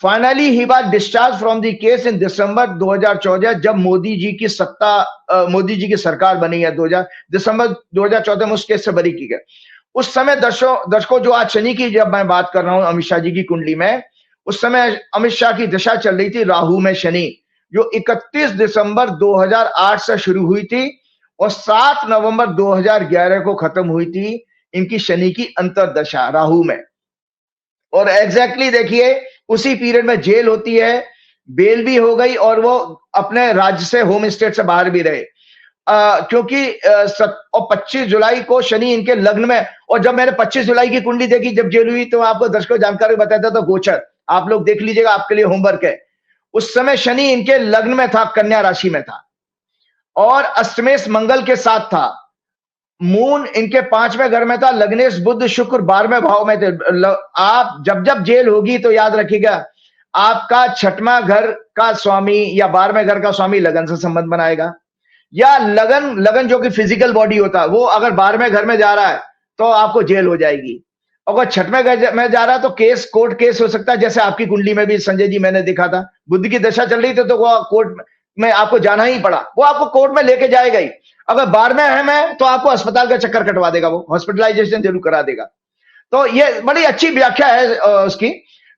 Speaker 2: Finally he was discharge from the case in December 2014, जब मोदी जी की सरकार बनी है। दिसंबर 2014 में उस केस से बरी की गई। उस समय दर्शकों जो आज शनि की जब मैं बात कर रहा हूं अमित शाह जी की कुंडली में, उस समय अमित शाह की दशा चल रही थी राहु में शनि, जो 31 दिसंबर 2008 से शुरू हुई थी और 7 नवंबर 2011 को खत्म हुई थी इनकी शनि की अंतरदशा राहु में। और एग्जैक्टली देखिए उसी पीरियड में जेल होती है, बेल भी हो गई और वो अपने राज्य से, होम स्टेट से बाहर भी रहे। क्योंकि 25 जुलाई को शनि इनके लग्न में, और जब मैंने 25 जुलाई की कुंडली देखी जब जेल हुई, तो आपको दर्शकों जानकारी बताया था, तो गोचर आप लोग देख लीजिएगा, आपके लिए होमवर्क है। उस समय शनि इनके लग्न में था, कन्या राशि में था और अष्टमेश मंगल के साथ था। मून इनके 5वें घर में था, लग्नेश बुध शुक्र 12वें भाव में थे। आप जब जेल होगी तो याद रखिएगा, आपका 6वां घर का स्वामी या 12वें घर का स्वामी लगन से संबंध बनाएगा, या लगन जो कि फिजिकल बॉडी होता है, वो अगर 12वें घर में जा रहा है तो आपको जेल हो जाएगी। अगर 6वें घर में जा रहा है तो कोर्ट केस हो सकता है, जैसे आपकी कुंडली में भी संजय जी मैंने देखा था, बुध की दशा चल रही थी तो वो कोर्ट में आपको जाना ही पड़ा, वो आपको कोर्ट में लेके जाएगा ही। अगर 12वें है में तो आपको अस्पताल का चक्कर कटवा देगा, वो हॉस्पिटलाइजेशन जरूर करा देगा। तो ये बड़ी अच्छी व्याख्या है उसकी,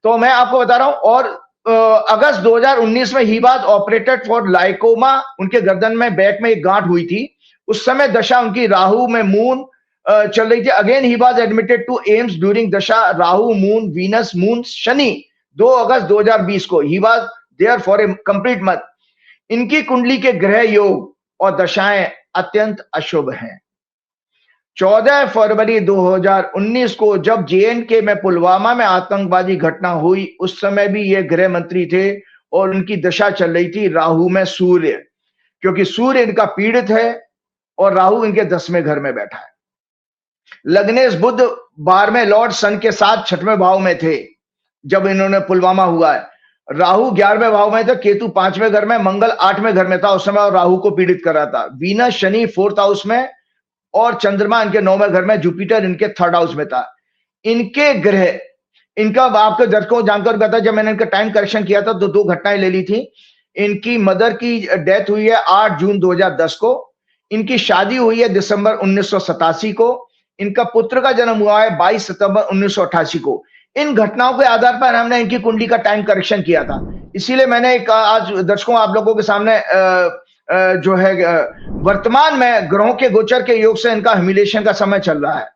Speaker 2: तो मैं आपको बता रहा हूं। और अगस्त 2019 में ही वाज ऑपरेटेड फॉर लाइकोमा, उनके गर्दन में बैक में एक गांठ हुई थी। उस समय दशा उनकी राहु में मून चल रही थी। Again he was admitted to AIIMS during dasha Rahu moon Venus moon Shani 2 August 2020 को। He was there for a complete month. इनकी कुंडली के ग्रह योग और दशाएं अत्यंत अशुभ हैं। 14 फरवरी 2019 को जब JNK में पुलवामा में आतंकवादी घटना हुई, उस समय भी ये गृह मंत्री थे और उनकी दशा चल रही थी राहु में सूर्य, क्योंकि सूर्य इनका पीड़ित है और राहु इनके 10वें घर में बैठा है। लग्नेश बुध 12वें लॉर्ड सन के साथ 6वें भाव में थे जब इन्होंने पुलवामा हुआ है। राहु 11वें भाव में था, केतु 5वें घर में, मंगल 8वें घर में था उस समय और राहु को पीड़ित कर रहा था। वीनस शनि 4th हाउस में और चंद्रमा इनके 9वें घर में, जुपिटर इनके 3rd हाउस में था। इनके ग्रह, इनका आपके दर्शकों जानकर बताया, जब मैंने इनका टाइम करेक्शन किया था तो 2 घटनाएं ले ली थी। इनकी मदर की डेथ हुई है 8 जून 2010 को, इनकी शादी हुई है दिसंबर 1987 को, इनका पुत्र का जन्म हुआ है 22 सितंबर 1988 को। इन घटनाओं के आधार पर हमने इनकी कुंडली का टाइम करेक्शन किया था। इसीलिए मैंने एक आज दर्शकों आप लोगों के सामने जो है वर्तमान में ग्रहों के गोचर के योग से इनका ह्यूमिलेशन का समय चल रहा है।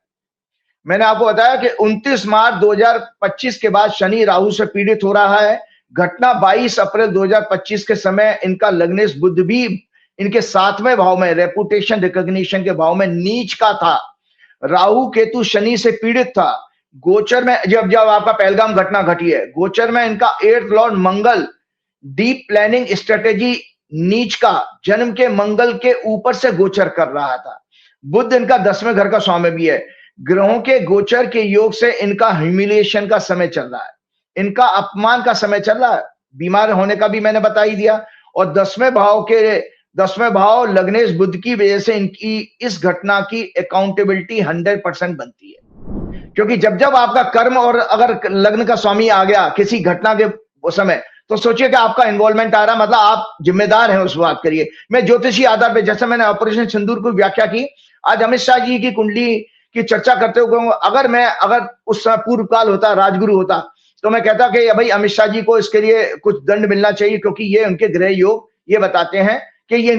Speaker 2: मैंने आपको बताया कि 29 मार्च 2025 के बाद शनि राहु से पीड़ित हो रहा है। घटना 22 अप्रैल 2025 के समय इनका लग्नेश बुध भी इनके 7वें भाव में, रेपुटेशन रिकॉग्निशन के भाव में नीच का था। राहु केतु शनि से पीड़ित था। गोचर में जब आपका पहलगाम घटना घटी है, गोचर में इनका 8th लॉर्ड मंगल डीप प्लानिंग स्ट्रेटेजी नीच का जन्म के मंगल के ऊपर से गोचर कर रहा था। बुध इनका 10वें घर का स्वामी भी है। ग्रहों के गोचर के योग से इनका ह्यूमिलिएशन का समय चल रहा है, इनका अपमान का समय चल रहा है। बीमार होने का भी मैंने बता ही दिया। और 10वें भाव लग्नेश बुध की वजह से इनकी इस घटना की अकाउंटेबिलिटी 100% बनती है, क्योंकि जब आपका कर्म और अगर लग्न का स्वामी आ गया किसी घटना के समय, तो सोचिए कि आपका इन्वॉल्वमेंट आ रहा, मतलब आप जिम्मेदार हैं उस बात करिए। मैं ज्योतिषी आधार पर, जैसे मैंने ऑपरेशन सिंदूर को व्याख्या की, आज अमित शाह जी की कुंडली की चर्चा करते हुए अगर उस समय पूर्व काल होता, राजगुरु होता, तो मैं कहता कि भाई अमित शाह जी को इसके लिए कुछ दंड मिलना चाहिए, क्योंकि ये उनके ग्रह योग ये बताते हैं कि ये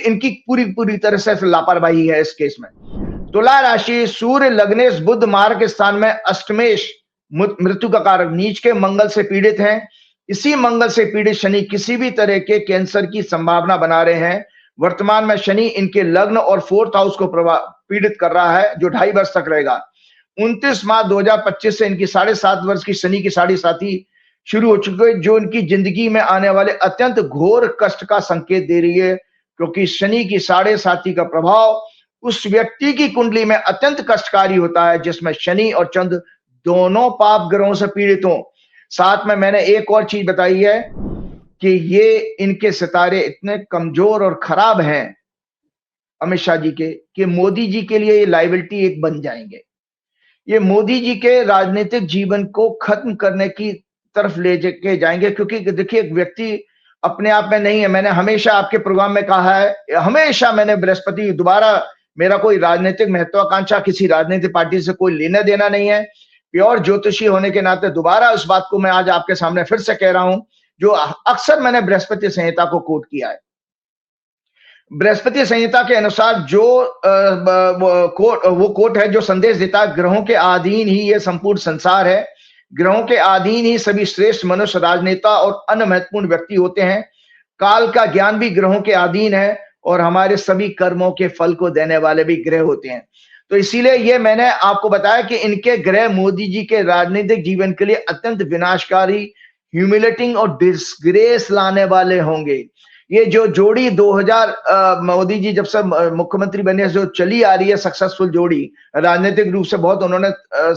Speaker 2: इनकी पूरी तरह से लापरवाही है इस केस में। तुला राशि, सूर्य लग्नेश बुध मार्ग के स्थान में अष्टमेश मृत्यु का कारक नीच के मंगल से पीड़ित हैं। इसी मंगल से पीड़ित शनि किसी भी तरह के कैंसर की संभावना बना रहे हैं। वर्तमान में शनि इनके लग्न और 4th हाउस को पीड़ित कर रहा है, जो 2.5 वर्ष तक रहेगा। 29 मार्च 2025 से इनकी 7.5 वर्ष की शनि की 7.5 शुरू हो चुकी है, जो उनकी जिंदगी में आने वाले अत्यंत घोर कष्ट का संकेत दे रही है, क्योंकि शनि की 7.5 का प्रभाव उस व्यक्ति की कुंडली में अत्यंत कष्टकारी होता है जिसमें शनि और चंद्र दोनों पाप ग्रहों से पीड़ित हों। साथ में मैंने एक और चीज बताई है कि ये इनके सितारे इतने कमजोर और खराब हैं अमित शाह जी के, कि मोदी जी के लिए ये लाइबिलिटी एक बन जाएंगे। ये मोदी जी के राजनीतिक जीवन को खत्म करने की तरफ ले के जाएंगे, क्योंकि देखिए एक व्यक्ति अपने आप में नहीं है। मैंने हमेशा आपके प्रोग्राम में कहा है, हमेशा मैंने बृहस्पति दोबारा, मेरा कोई राजनीतिक महत्वाकांक्षा किसी राजनीतिक पार्टी से कोई लेना देना नहीं है। प्योर ज्योतिषी होने के नाते दोबारा उस बात को मैं आज आपके सामने फिर से कह रहा हूं, जो अक्सर मैंने बृहस्पति संहिता को कोट किया है। बृहस्पति संहिता के अनुसार जो वो कोट है जो संदेश देता है, ग्रहों के अधीन ही ये संपूर्ण संसार है, ग्रहों के अधीन ही सभी श्रेष्ठ मनुष्य, राजनेता और अन्य महत्वपूर्ण व्यक्ति होते हैं। काल का ज्ञान भी ग्रहों के अधीन है और हमारे सभी कर्मों के फल को देने वाले भी ग्रह होते हैं। तो इसीलिए ये मैंने आपको बताया कि इनके ग्रह मोदी जी के राजनीतिक जीवन के लिए अत्यंत विनाशकारी, ह्यूमिलेटिंग और डिस्ग्रेस लाने वाले होंगे। ये जो जोड़ी 2000 मोदी जी जब से मुख्यमंत्री बने जो चली आ रही है सक्सेसफुल जोड़ी, राजनीतिक रूप से बहुत उन्होंने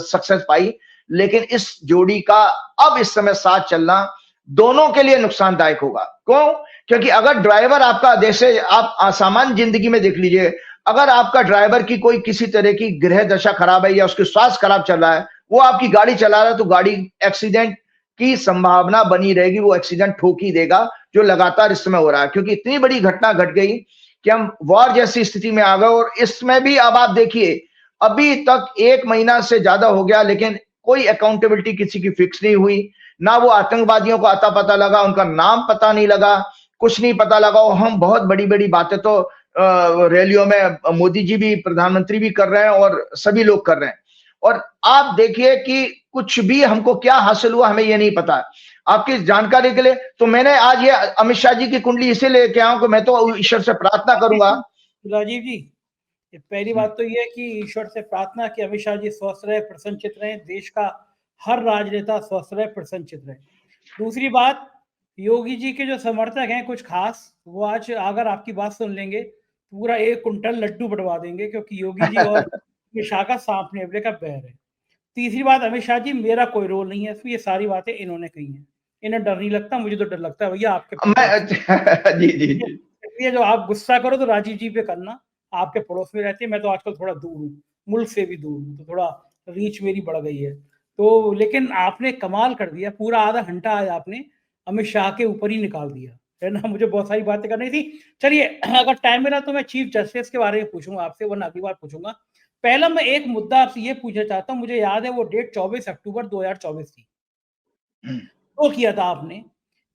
Speaker 2: सक्सेस पाई, लेकिन इस जोड़ी का अब इस समय साथ चलना दोनों के लिए नुकसानदायक होगा। क्यों? क्योंकि अगर ड्राइवर आपका, जैसे आप सामान्य जिंदगी में देख लीजिए, अगर आपका ड्राइवर की कोई किसी तरह की ग्रह दशा खराब है या उसके स्वास्थ्य खराब चल रहा है, वो आपकी गाड़ी चला रहा है, तो गाड़ी एक्सीडेंट की संभावना बनी रहेगी, वो एक्सीडेंट ठोक ही देगा, जो लगातार इस समय हो रहा है। क्योंकि इतनी बड़ी घटना घट गई कि हम वॉर जैसी स्थिति में आ गए। और इसमें भी अब आप देखिए, अभी तक 1 महीना से ज्यादा हो गया, लेकिन कोई अकाउंटेबिलिटी किसी की फिक्स नहीं हुई, ना वो आतंकवादियों को आता पता लगा, उनका नाम पता नहीं लगा, कुछ नहीं पता लगा। और हम बहुत बड़ी बड़ी बातें तो रैलियों में मोदी जी भी, प्रधानमंत्री भी कर रहे हैं और सभी लोग कर रहे हैं। और आप देखिए कि कुछ भी हमको क्या हासिल हुआ हमें ये नहीं पता। आपकी जानकारी के लिए तो मैंने आज ये अमित शाह जी की कुंडली इसे लेके आया हूं कि मैं तो ईश्वर से प्रार्थना करूंगा।
Speaker 1: राजीव जी, पहली बात तो ये है कि ईश्वर से प्रार्थना कि अमित शाह जी स्वस्थ रहे, प्रसन्नचित रहे, देश का हर राजनेता स्वस्थ रहे, प्रसन्नचित रहे। दूसरी बात, योगी जी के जो समर्थक हैं कुछ खास, वो आज अगर आपकी बात सुन लेंगे, पूरा 1 कुंटल लड्डू बंटवा देंगे, क्योंकि योगी जी और अमित शाह का सांप नेवले का बैर है। तीसरी बात, अमित शाह जी मेरा कोई रोल नहीं है इसमें, ये सारी बातें इन्होंने कही हैं। इन्हें डर नहीं लगता, मुझे तो डर लगता है भैया आपके
Speaker 2: जी जी जी।
Speaker 1: इसलिए जो आप गुस्सा करो तो राजीव जी पे करना, आपके पड़ोस में रहते हैं। मैं तो आजकल थोड़ा दूर हूँ, मुल्क से भी दूर हूँ, तो थोड़ा रीच मेरी बढ़ गई है। तो लेकिन आपने कमाल कर दिया, पूरा आधा घंटा आज आपने अमित शाह के ऊपर ही निकाल दिया, है ना। मुझे बहुत सारी बातें करनी थी। चलिए, अगर टाइम मिला तो मैं चीफ जस्टिस के बारे में पूछूंगा आपसे, वरना अगली बार पूछूंगा। पहला मैं एक मुद्दा आपसे ये पूछना चाहता हूँ, मुझे याद है वो डेट 24 अक्टूबर 2024 थी। तो किया था आपने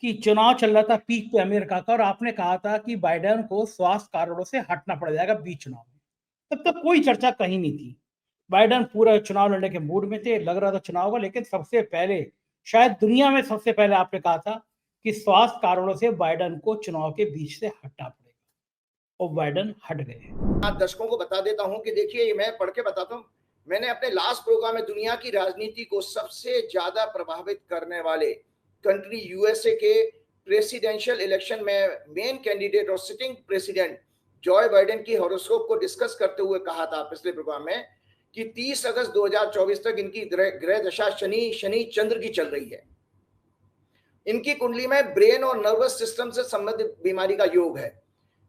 Speaker 1: कि चुनाव चल रहा था पीक पे अमेरिका का, और आपने कहा था कि बाइडेन को स्वास्थ्य कारणों से हटना पड़ जाएगा बीच चुनाव में। तब तक कोई चर्चा कहीं नहीं थी, बाइडेन पूरा चुनाव लड़ने के मूड में थे, लग रहा था चुनाव का। लेकिन सबसे पहले, शायद दुनिया में सबसे पहले आपने कहा था कि स्वास्थ्य कारणों से बाइडेन को चुनाव के बीच से हटना पड़ेगा, और बाइडेन हट गए।
Speaker 3: दर्शकों को बता देता हूं कि देखिए, मैं पढ़ के बताता हूं, मैंने अपने लास्ट प्रोग्राम में दुनिया की राजनीति को सबसे ज्यादा प्रभावित करने वाले कंट्री यूएसए के प्रेसिडेंशियल इलेक्शन में मेन कैंडिडेट और सिटिंग प्रेसिडेंट जॉय बाइडेन की हॉरोस्कोप को डिस्कस करते हुए कहा था पिछले प्रोग्राम में कि 30 अगस्त 2024 तक इनकी ग्रह दशा शनि चंद्र की चल रही है। इनकी कुंडली में ब्रेन और नर्वस सिस्टम से संबंधित बीमारी का योग है।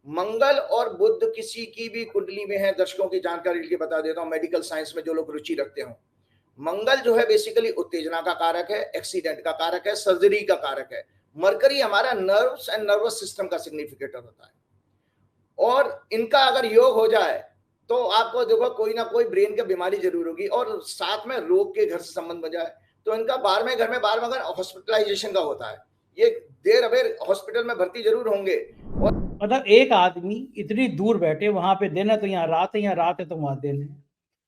Speaker 3: मंगल और बुध किसी की भी कुंडली में है, दर्शकों की जानकारी के लिए बता देता हूं, मेडिकल साइंस में जो लोग रुचि रखते हो। मंगल जो है बेसिकली उत्तेजना का कारक है, एक्सीडेंट का कारक है, सर्जरी का कारक है। मरकरी हमारा नर्व्स एंड नर्वस सिस्टम का सिग्निफिकेटर होता है। और इनका अगर योग हो जाए तो आपको देखो कोई ना कोई ब्रेन की बीमारी जरूर होगी, और साथ में रोग के घर से संबंध बन जाए तो इनका 12वें घर में 12वां घर हॉस्पिटलाइजेशन का होता है। ये देर अबेर हॉस्पिटल में भर्ती जरूर होंगे। और
Speaker 1: मतलब एक आदमी इतनी दूर बैठे, वहां पे दिन है तो यहाँ रात है, यहाँ रात है तो वहां दिन है,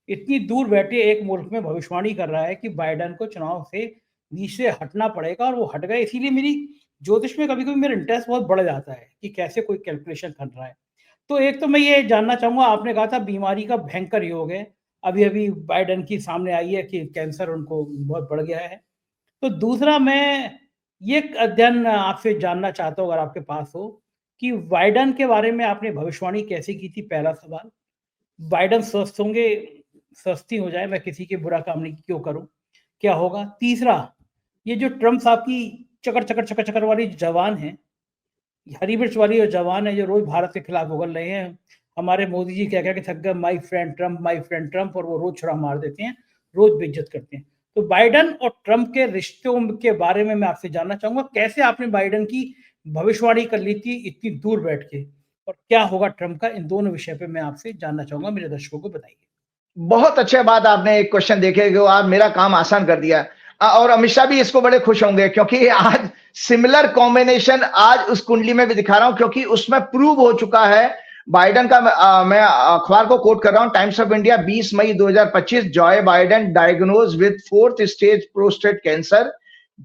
Speaker 1: इतनी दूर बैठे एक मुल्क में भविष्यवाणी कर रहा है कि बाइडेन को चुनाव से बीच से हटना पड़ेगा, और वो हट गए। इसीलिए मेरी ज्योतिष में कभी कभी मेरा इंटरेस्ट बहुत बढ़ जाता है कि कैसे कोई कैलकुलेशन कर रहा है। तो एक तो मैं ये जानना चाहूंगा, आपने कहा था बीमारी का भयंकर योग है, अभी अभी बाइडेन की सामने आई है कि कैंसर उनको बहुत बढ़ गया है। तो दूसरा, मैं ये एक अध्ययन आपसे जानना चाहता हूँ अगर आपके पास हो कि बाइडेन के बारे में आपने भविष्यवाणी कैसे की थी? पहला सवाल। बाइडेन स्वस्थ होंगे, स्वस्थ ही हो जाए, मैं किसी के बुरा काम नहीं क्यों करूँ? क्या होगा? तीसरा, ये जो ट्रम्प साहब की चकर वाली जवान है, हरी मिर्च वाली जो जवान है, जो रोज़ भारत के खिलाफ उगल रहे हैं। हमारे मोदी जी कह के थक गए, माय फ्रेंड ट्रम्प, और वो रोज़ छुरा मार देते हैं, रोज़ बेइज्जत करते हैं। तो बाइडेन और ट्रम्प के रिश्तों के बारे में मैं आपसे जानना चाहूँगा, कैसे आपने बाइडेन की भविष्यवाणी कर ली थी इतनी दूर बैठ के? और क्या होगा ट्रम्प का? इन दोनों विषय पे मैं आपसे जानना चाहूँगा, मेरे दर्शकों को बताइए।
Speaker 2: बहुत अच्छे बात आपने एक क्वेश्चन देखे जो आज मेरा काम आसान कर दिया। और अमित शाह भी इसको बड़े खुश होंगे क्योंकि आज सिमिलर कॉम्बिनेशन आज उस कुंडली में भी दिखा रहा हूं, क्योंकि उसमें प्रूव हो चुका है बाइडेन का। मैं अखबार को कोट कर रहा हूं, टाइम्स ऑफ इंडिया 20 मई 2025, Joe Biden diagnose with 4th stage prostate cancer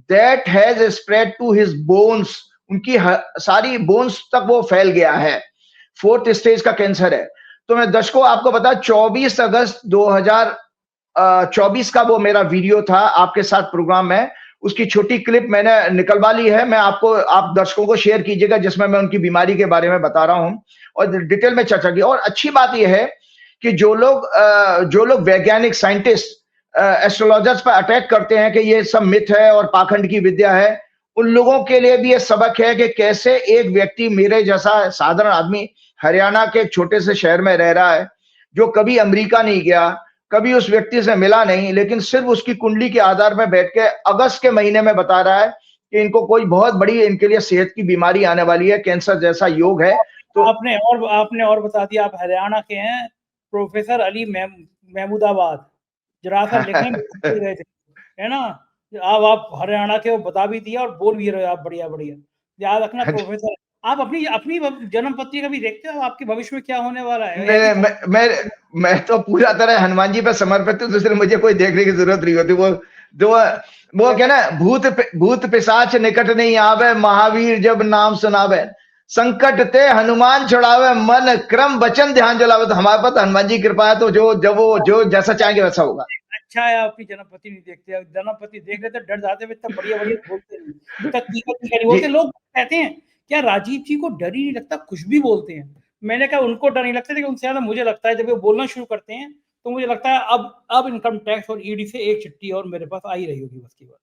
Speaker 2: that has spread to his bones. उनकी सारी बोन्स तक वो फैल गया है, 4th स्टेज का कैंसर है। तो मैं दर्शकों आपको बता, 24 अगस्त 2024 का वो मेरा वीडियो था आपके साथ प्रोग्राम में, उसकी छोटी क्लिप मैंने निकलवा ली है, मैं आपको, आप दर्शकों को शेयर कीजिएगा, जिसमें मैं उनकी बीमारी के बारे में बता रहा हूं और डिटेल में चर्चा की। और अच्छी बात यह है कि जो लोग वैज्ञानिक साइंटिस्ट एस्ट्रोलॉजर्स पर अटैक करते हैं कि ये सब मिथ है और पाखंड की विद्या है, उन लोगों के लिए भी ये सबक है कि कैसे एक व्यक्ति मेरे जैसा साधारण आदमी हरियाणा के एक छोटे से शहर में रह रहा है, जो कभी अमेरिका नहीं गया, कभी उस व्यक्ति से मिला नहीं, लेकिन सिर्फ उसकी कुंडली के आधार में बैठ के अगस्त के महीने में बता रहा है कि इनको कोई बहुत बड़ी इनके लिए सेहत की बीमारी आने वाली है, कैंसर जैसा योग है। तो
Speaker 1: आपने और बता दिया, आप हरियाणा के हैं, प्रोफेसर अली महमूदाबाद, जरा सा लिखने में गए थे, है ना? अब आप हरियाणा के हो, बता भी दिया और बोल भी रहे हो आप, बढ़िया बढ़िया। याद रखना प्रोफेसर। आप अपनी अपनी जन्म पत्री का भी देखते हो, आपके भविष्य में क्या होने वाला है?
Speaker 2: मैं तो पूरा तरह हनुमान जी पे समर्पित हूँ, दूसरे मुझे कोई देखने की जरूरत नहीं होती। वो क्या ना, भूत पिशाच निकट नहीं आवे, महावीर जब नाम सुनावे, संकट ते हनुमान छुड़ावे, मन क्रम वचन ध्यान जलावे। तो हमारे पास हनुमान जी की कृपा है, तो जो जैसा चाहेंगे वैसा होगा।
Speaker 1: अच्छा है आपकी जन्मपति नहीं देखते, जन्मपति देख लेते डर जाते, इतना बढ़िया बोलते नहीं बोलते। लोग कहते हैं क्या राजीव जी को डर ही नहीं लगता, कुछ भी बोलते हैं। मैंने कहा उनको डर नहीं लगता, लेकिन उनसे ज्यादा मुझे लगता है जब वो बोलना शुरू करते हैं तो मुझे लगता है अब इनकम टैक्स और ईडी से एक चिट्ठी और मेरे पास आ ही रही होगी बस की बात।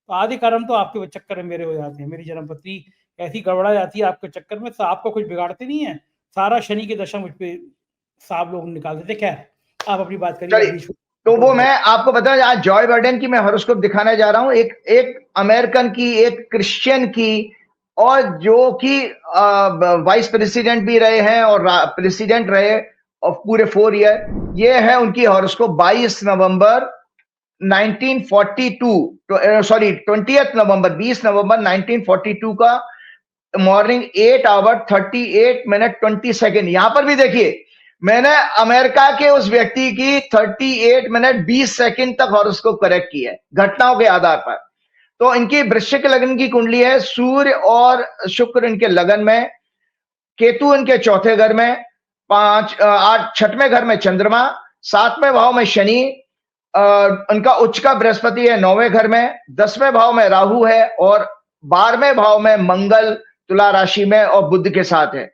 Speaker 1: तो आधे कारण तो आपके चक्कर में मेरे हो जाते हैं, मेरी जन्मपत्री ऐसी गड़बड़ा जाती है आपके चक्कर में। आपको कुछ बिगाड़ते नहीं है, सारा शनि की दशा मुझ पे साहब लोग निकाल देते। खैर, आप अपनी बात करिए।
Speaker 2: तो वो मैं आपको बता, आज जॉय बाइडेन की मैं हॉरोस्कोप दिखाने जा रहा हूं, एक अमेरिकन की, एक क्रिश्चियन की, और जो कि वाइस प्रेसिडेंट भी रहे हैं और प्रेसिडेंट रहे और पूरे 4 ईयर। ये है उनकी हॉरोस्कोप 22 नवंबर 1942, सॉरी 20 नवंबर 20 नवंबर 1942 का मॉर्निंग 8 hours 38 minutes 20 seconds। यहां पर भी देखिए, मैंने अमेरिका के उस व्यक्ति की 38 मिनट 20 सेकंड तक हॉरोस्कोप करेक्ट की है घटनाओं के आधार पर। तो इनकी वृश्चिक लग्न की कुंडली है, सूर्य और शुक्र इनके लगन में, केतु इनके चौथे घर में, 6वें घर में चंद्रमा, 7वें भाव में शनि, उनका उच्च का बृहस्पति है 9वें घर में, 10वें भाव में राहु है और 12वें भाव में मंगल तुला राशि में और बुध के साथ है।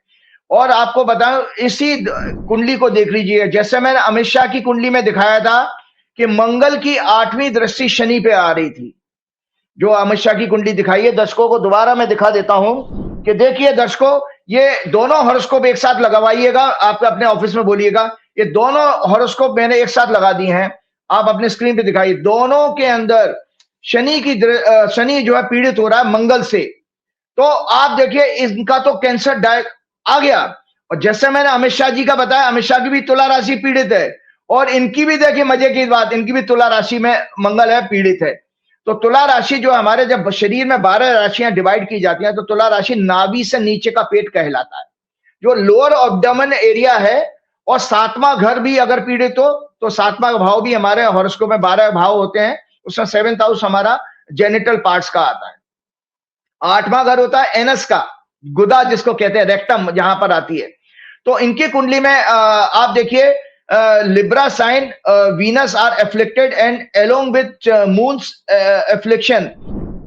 Speaker 2: और आपको बताऊं, इसी कुंडली को देख लीजिए, जैसे मैंने अमित शाह की कुंडली में दिखाया था कि मंगल की 8वीं दृष्टि शनि पे आ रही थी, जो अमित शाह की कुंडली दिखाई है। दर्शकों को दोबारा मैं दिखा देता हूं कि देखिए दर्शकों, ये दोनों हॉरोस्कोप एक साथ लगवाइएगा, आप अपने ऑफिस में बोलिएगा, ये दोनों हॉरोस्कोप मैंने एक साथ लगा दिए हैं, आप अपने स्क्रीन पे दिखाइए। दोनों के अंदर शनि जो है पीड़ित हो रहा है मंगल से। तो आप देखिए इनका तो कैंसर आ गया। और जैसे मैंने अमित शाह जी का बताया, अमित शाह की भी तुला राशि पीड़ित है, और इनकी भी देखिए मजे की बात, इनकी भी तुला राशि में मंगल है, पीड़ित है। तो तुला राशि जो हमारे, जब शरीर में 12 राशियां डिवाइड की जाती हैं, तो तुला राशि नाभि से नीचे का पेट कहलाता है, जो लोअर एब्डोमेन एरिया है। और 7वां घर भी अगर पीड़ित हो तो 7वां भाव भी, हमारे हॉरोस्कोप में 12 भाव होते हैं, उसमें 7th हाउस हमारा जेनिटल पार्ट्स का आता है। 8वां घर होता है एनस का, गुदा जिसको कहते हैं, रेक्टम जहां पर आती है। तो इनकी कुंडली में आप देखिए, Libra sign, Venus are afflicted and along with moon's affliction,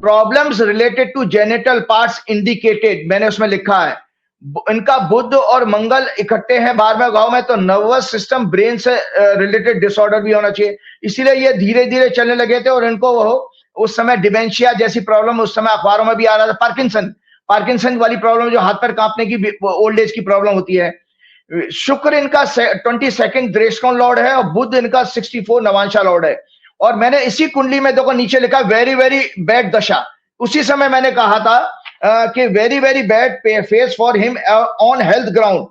Speaker 2: problems related to genital parts indicated, मैंने उसमें लिखा है इनका बुध और मंगल इकट्ठे हैं 12वें भाव में, तो नर्वस सिस्टम ब्रेन से रिलेटेड डिसऑर्डर भी होना चाहिए, इसीलिए ये धीरे धीरे चलने लगे थे। और इनको वो उस समय डिमेंशिया जैसी प्रॉब्लम उस समय अखबारों में भी आ रहा था, पार्किंसन वाली प्रॉब्लम, जो हाथ पैर कांपने की ओल्ड एज की प्रॉब्लम होती है। शुक्र इनका 22 दृष्टिकोण लॉर्ड है और बुध इनका 64 नवांशा लॉर्ड है। और मैंने इसी कुंडली में देखो नीचे लिखा वेरी वेरी बैड दशा, उसी समय मैंने कहा था कि very very bad face for him on health ground.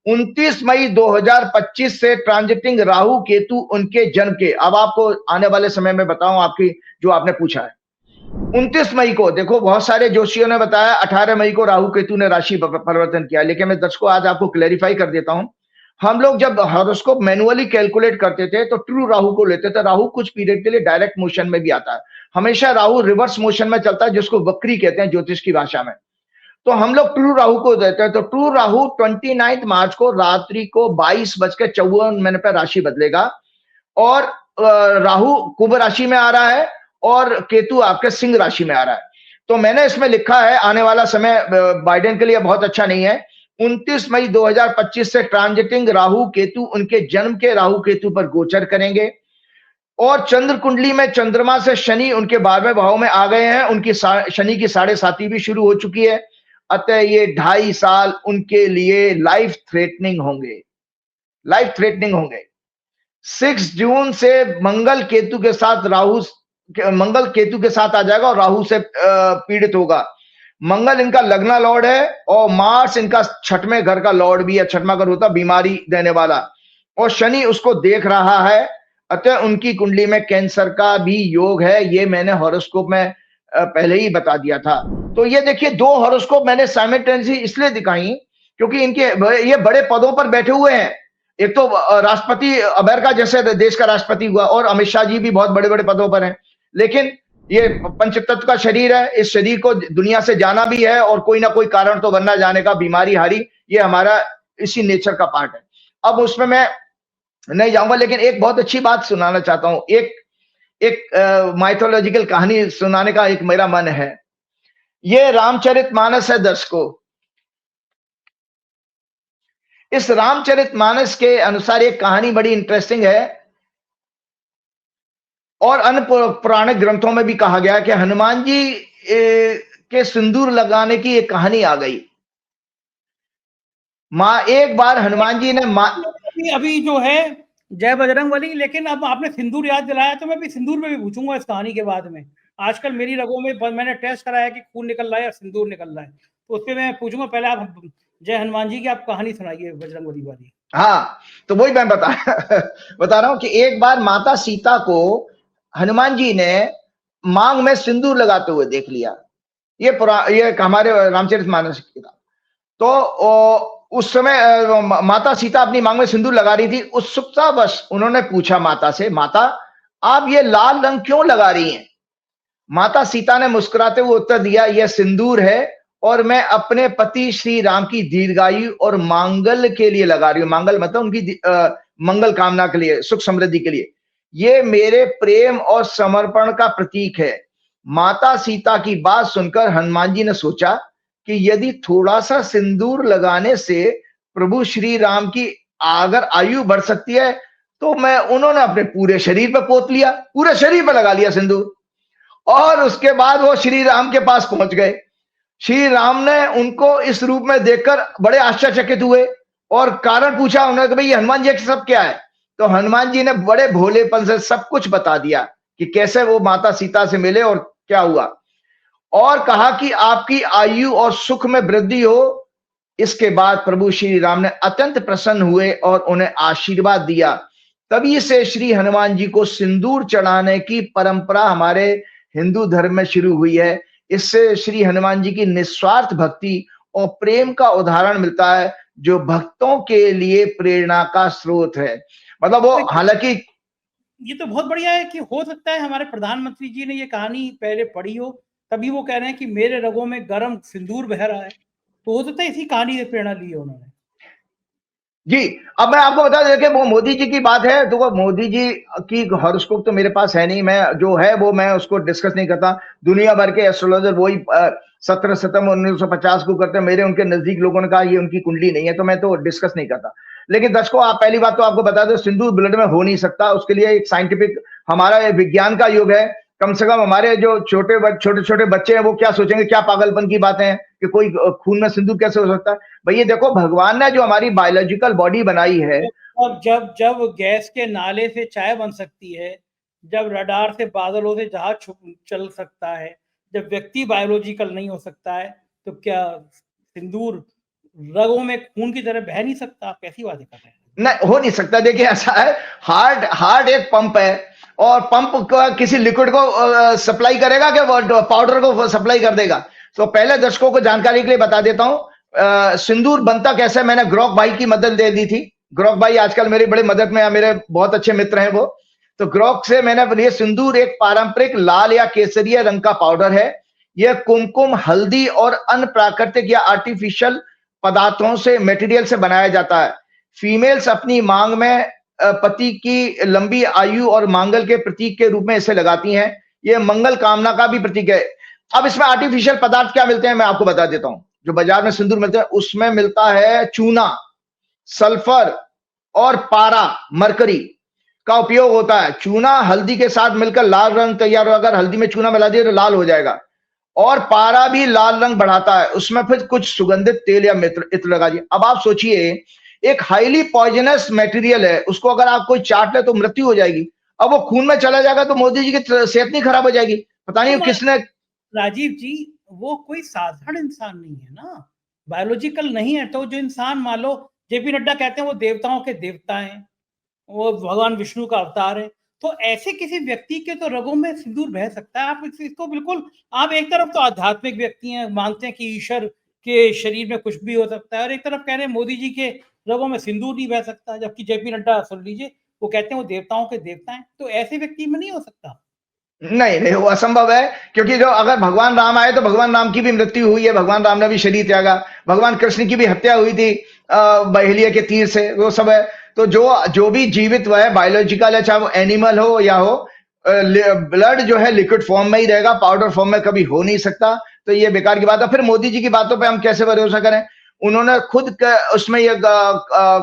Speaker 2: 29 मई 2025 से ट्रांजिटिंग राहु केतु उनके जन्म के, अब आपको आने वाले समय में बताऊं आपकी जो आपने पूछा है। 29 मई को देखो बहुत सारे जोशियों ने बताया 18 मई को राहु केतु ने राशि परिवर्तन किया, लेकिन मैं दर्शकों आज आपको क्लैरिफाई कर देता हूं। हम लोग जब हॉरोस्कोप मैनुअली कैलकुलेट करते थे तो ट्रू राहु को लेते थे। राहु कुछ पीरियड के लिए डायरेक्ट मोशन में भी आता है, हमेशा राहु रिवर्स मोशन में चलता है, जिसको वक्री कहते हैं ज्योतिष की भाषा में। तो हम लोग ट्रू राहु को देते हैं, तो ट्रू राहु 29 मार्च को रात्रि को 22:54 पर राशि बदलेगा और राहु कुंभ राशि में आ रहा है और केतु आपके सिंह राशि में आ रहा है। तो मैंने इसमें लिखा है आने वाला समय बाइडेन के लिए बहुत अच्छा नहीं है। 29 मई 2025 से ट्रांजिटिंग राहु केतु उनके जन्म के राहु केतु पर गोचर करेंगे और चंद्र कुंडली में चंद्रमा से शनि उनके 12वें भाव में आ गए हैं, उनकी शनि की 7.5 भी शुरू हो चुकी है। अतः ये 2.5 साल उनके लिए लाइफ थ्रेटनिंग होंगे, 6 जून से मंगल केतु के साथ मंगल केतु के साथ आ जाएगा और राहु से पीड़ित होगा। मंगल इनका लग्न लॉर्ड है और मार्स इनका 6वें घर का लॉर्ड भी है, 6वां घर होता बीमारी देने वाला, और शनि उसको देख रहा है। अतः उनकी कुंडली में कैंसर का भी योग है, ये मैंने हॉरोस्कोप में पहले ही बता दिया था। तो ये देखिए 2 हॉरोस्कोप मैंने साइमल्टेनियसली इसलिए दिखाई क्योंकि इनके ये बड़े पदों पर बैठे हुए हैं। एक तो राष्ट्रपति अमेरिका जैसे देश का राष्ट्रपति हुआ और अमित शाह जी भी बहुत बड़े बड़े पदों पर हैं, लेकिन ये पंचतत्व का शरीर है, इस शरीर को दुनिया से जाना भी है और कोई ना कोई कारण तो बनना जाने का, बीमारी हारी, ये हमारा इसी नेचर का पार्ट है। अब उसमें मैं नहीं जाऊंगा, लेकिन एक बहुत अच्छी बात सुनाना चाहता हूं। एक माइथोलॉजिकल कहानी सुनाने का एक मेरा मन है। ये रामचरितमानस है दर्शकों। इस रामचरितमानस के अनुसार एक कहानी बड़ी इंटरेस्टिंग है और अन्य पुराणिक ग्रंथों में भी कहा गया कि हनुमान जी के सिंदूर लगाने की एक कहानी आ गई। एक बार हनुमान जी ने
Speaker 1: अभी जो है जय बजरंगबली, लेकिन अब आपने सिंदूर याद दिलाया तो मैं भी सिंदूर में भी पूछूंगा इस कहानी के बाद में। आजकल मेरी रगों में मैंने टेस्ट कराया कि खून निकल रहा है या सिंदूर निकल रहा है, तो उस पर मैं पूछूंगा। पहले आप जय हनुमान जी की आप कहानी सुनाइए बजरंगबली वाली।
Speaker 2: हाँ, तो वही मैं बता रहा हूं कि एक बार माता सीता को हनुमान जी ने मांग में सिंदूर लगाते हुए देख लिया। ये हमारे रामचरितमानस की किताब। तो उस समय माता सीता अपनी मांग में सिंदूर लगा रही थी। उत्सुकतावश उन्होंने पूछा माता से, माता आप ये लाल रंग क्यों लगा रही हैं? माता सीता ने मुस्कुराते हुए उत्तर दिया, यह सिंदूर है और मैं अपने पति श्री राम की दीर्घायु और मांगल के लिए लगा रही हूं। मांगल मतलब उनकी मंगल कामना के लिए, सुख समृद्धि के लिए। ये मेरे प्रेम और समर्पण का प्रतीक है। माता सीता की बात सुनकर हनुमान जी ने सोचा कि यदि थोड़ा सा सिंदूर लगाने से प्रभु श्री राम की अगर आयु बढ़ सकती है तो उन्होंने अपने पूरे शरीर पर पोत लिया, पूरे शरीर पर लगा लिया सिंदूर, और उसके बाद वो श्री राम के पास पहुंच गए। श्री राम ने उनको इस रूप में देखकर बड़े आश्चर्यचकित हुए और कारण पूछा उन्होंने कि भाई ये हनुमान जी के सब क्या है? तो हनुमान जी ने बड़े भोलेपन से सब कुछ बता दिया कि कैसे वो माता सीता से मिले और क्या हुआ, और कहा कि आपकी आयु और सुख में वृद्धि हो। इसके बाद प्रभु श्री राम ने अत्यंत प्रसन्न हुए और उन्हें आशीर्वाद दिया। तभी से श्री हनुमान जी को सिंदूर चढ़ाने की परंपरा हमारे हिंदू धर्म में शुरू हुई है। इससे श्री हनुमान जी की निस्वार्थ भक्ति और प्रेम का उदाहरण मिलता है, जो भक्तों के लिए प्रेरणा का स्रोत है। मतलब वो, हालांकि
Speaker 1: ये तो बहुत बढ़िया है कि हो सकता है हमारे प्रधानमंत्री जी ने ये कहानी पहले पढ़ी हो, तभी वो कह रहे हैं कि मेरे रगों में गर्म सिंदूर बह रहा है, तो हो सकता है इसी कहानी से प्रेरणा ली है उन्होंने।
Speaker 2: जी, अब मैं आपको बता दें कि वो मोदी जी की बात है, तो वो मोदी जी की हॉरोस्कोप तो मेरे पास है नहीं, मैं जो है वो मैं उसको डिस्कस नहीं करता। दुनिया भर के एस्ट्रोलॉजर वही 17 सितंबर 1950 को करते हैं। मेरे उनके नजदीक लोगों ने कहा ये उनकी कुंडली नहीं है, तो मैं तो डिस्कस नहीं करता। लेकिन दर्शकों, आप पहली बात तो आपको बता दो, सिंदूर ब्लड में हो नहीं सकता। उसके लिए एक साइंटिफिक, हमारा विज्ञान का युग है। कम से कम हमारे जो छोटे छोटे बच्चे हैं वो क्या सोचेंगे, क्या पागलपन की बातें हैं कि कोई खून में सिंदूर कैसे हो सकता है। भैया देखो, भगवान ने जो हमारी बायोलॉजिकल बॉडी बनाई है,
Speaker 1: अब जब जब गैस के नाले से चाय बन सकती है, जब रडार से बादलों से जहाज चल सकता है, जब व्यक्ति बायोलॉजिकल नहीं हो सकता है, तो क्या सिंदूर रगों में खून की तरह बह नहीं सकता? आप कैसी बातें कर रहे हैं?
Speaker 2: नहीं हो नहीं सकता। देखिए ऐसा है, हार्ट हार्ट एक पंप है, और पंप का किसी लिक्विड को सप्लाई करेगा कि पाउडर को सप्लाई कर देगा? तो पहले दर्शकों को जानकारी के लिए बता देता हूं, सिंदूर बनता कैसे। मैंने ग्रोक भाई की मदद दे दी थी। ग्रोक भाई आजकल मेरी बड़ी मदद में है, मेरे बहुत अच्छे मित्र हैं वो। तो ग्रोक से मैंने ये सिंदूर एक पारंपरिक लाल या केसरिया रंग का पाउडर है। यह कुमकुम, हल्दी और अन्य प्राकृतिक या आर्टिफिशियल पदार्थों से, मटेरियल से बनाया जाता है। फीमेल्स अपनी मांग में पति की लंबी आयु और मंगल के प्रतीक के रूप में इसे लगाती हैं। यह मंगल कामना का भी प्रतीक है। अब इसमें आर्टिफिशियल पदार्थ क्या मिलते हैं मैं आपको बता देता हूं। जो बाजार में सिंदूर मिलते हैं उसमें मिलता है चूना, सल्फर और पारा, मरकरी का उपयोग होता है। चूना हल्दी के साथ मिलकर लाल रंग तैयार हो, अगर हल्दी में चूना मिला दिए तो लाल हो जाएगा। और पारा भी लाल रंग बढ़ाता है। उसमें फिर कुछ सुगंधित तेल या इत्र लगा दिए। अब आप सोचिए, एक हाईली पॉइजनस मटेरियल है, उसको अगर आप कोई चाट ले तो मृत्यु हो जाएगी। अब वो खून में चला जाएगा तो मोदी जी की सेहत नहीं खराब हो जाएगी? पता नहीं
Speaker 1: तो
Speaker 2: किसने।
Speaker 1: राजीव जी, वो कोई साधारण इंसान नहीं है ना, बायोलॉजिकल नहीं है। तो जो इंसान, मान लो जेपी नड्डा कहते हैं वो देवताओं के देवता हैं, वो भगवान विष्णु का अवतार है, तो ऐसे किसी व्यक्ति के तो रगों में सिंदूर बह सकता है? आप इसको बिल्कुल, आप एक तरफ तो आध्यात्मिक व्यक्ति हैं, मानते हैं कि ईश्वर के शरीर में कुछ भी हो सकता है, और एक तरफ कह रहे हैं मोदी जी के रगों में सिंदूर नहीं बह सकता, जबकि जेपी नड्डा, सुन लीजिए, वो कहते हैं वो देवताओं के देवता हैं। तो ऐसे व्यक्ति में नहीं हो सकता?
Speaker 2: नहीं नहीं, वो असंभव है। क्योंकि जो अगर भगवान राम आए तो भगवान राम की भी मृत्यु हुई है, भगवान राम ने भी शरीर त्यागा। भगवान कृष्ण की भी हत्या हुई थी बहेलिया के तीर से, वो सब है। तो जो जो भी जीवित हुआ है, बायोलॉजिकल है, चाहे वो एनिमल हो या हो, ब्लड जो है लिक्विड फॉर्म में ही रहेगा, पाउडर फॉर्म में कभी हो नहीं सकता। तो ये बेकार की बात है। फिर मोदी जी की बातों पे हम कैसे भरोसा करें? उन्होंने खुद उसमें ये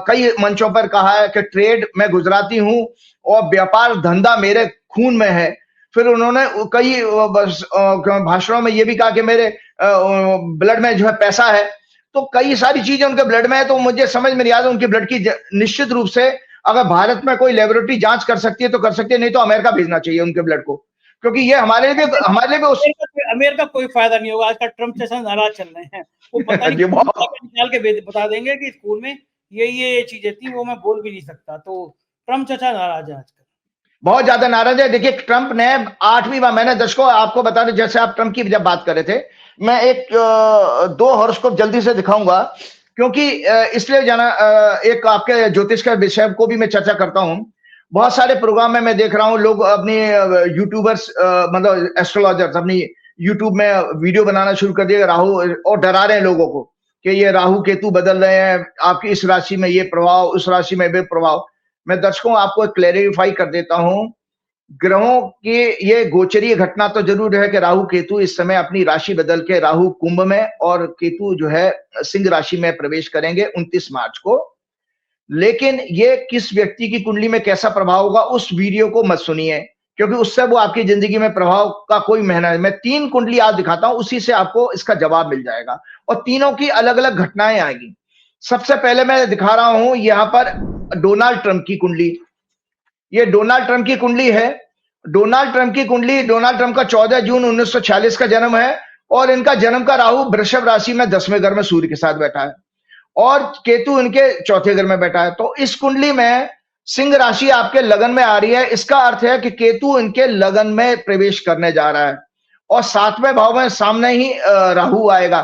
Speaker 2: कई मंचों पर कहा है कि ट्रेड में गुजराती हूं और व्यापार धंधा मेरे खून में है। फिर उन्होंने कई भाषणों में ये भी कहा कि मेरे ब्लड में जो है पैसा है। तो कई सारी चीजें उनके ब्लड में है। तो मुझे समझ में नहीं आता उनके ब्लड की निश्चित रूप से, अगर भारत में कोई लेबोरेटरी जांच कर सकती है तो कर सकती है, नहीं तो अमेरिका भेजना चाहिए उनके ब्लड को। क्योंकि ये हमारे लिए
Speaker 1: अमेरिका कोई फायदा नहीं होगा। आजकल ट्रम्प जैसा नाराज चल रहे हैं, वो पता नहीं निकाल के बता देंगे कि स्कूल में ये चीजें थी, वो मैं बोल भी नहीं सकता। तो ट्रम्प चाचा नाराज है आजकल,
Speaker 2: बहुत ज्यादा नाराज है। देखिए, ट्रंप ने 8वीं बार, मैंने दर्शकों आपको बता दें, जैसे आप ट्रंप की जब बात कर रहे थे, मैं एक 2 हॉरोस्कोप जल्दी से दिखाऊंगा, क्योंकि इसलिए जाना, एक आपके ज्योतिष का विषय को भी मैं चर्चा करता हूं। बहुत सारे प्रोग्राम में मैं देख रहा हूं लोग अपनी यूट्यूबर्स, मतलब एस्ट्रोलॉजर्स, अपनी यूट्यूब में वीडियो बनाना शुरू कर दिए राहु, और डरा रहे हैं लोगों को कि ये राहु केतु बदल रहे हैं, आपकी इस राशि में ये प्रभाव, उस राशि में वे प्रभाव। मैं दर्शकों आपको क्लैरिफाई कर देता हूं, ग्रहों की ये गोचरीय घटना तो जरूर है कि राहु केतु इस समय अपनी राशि बदल के, राहु कुंभ में और केतु जो है सिंह राशि में प्रवेश करेंगे 29 मार्च को। लेकिन ये किस व्यक्ति की कुंडली में कैसा प्रभाव होगा उस वीडियो को मत सुनिए, क्योंकि उससे वो आपकी जिंदगी में प्रभाव का कोई महीना है। मैं 3 कुंडली आज दिखाता हूं, उसी से आपको इसका जवाब मिल जाएगा, और तीनों की अलग अलग घटनाएं आएंगी। सबसे पहले मैं दिखा रहा हूं यहां पर डोनाल्ड ट्रंप की कुंडली। ये डोनाल्ड ट्रंप की कुंडली है। डोनाल्ड ट्रंप की कुंडली, डोनाल्ड ट्रंप का 14 जून 1946 का जन्म है, और इनका जन्म का राहु वृषभ राशि में 10वें घर में सूर्य के साथ बैठा है, और केतु इनके 4थे घर में बैठा है। तो इस कुंडली में सिंह राशि आपके लगन में आ रही है। इसका अर्थ है कि केतु इनके लगन में प्रवेश करने जा रहा है, और 7वें भाव में सामने ही राहु आएगा।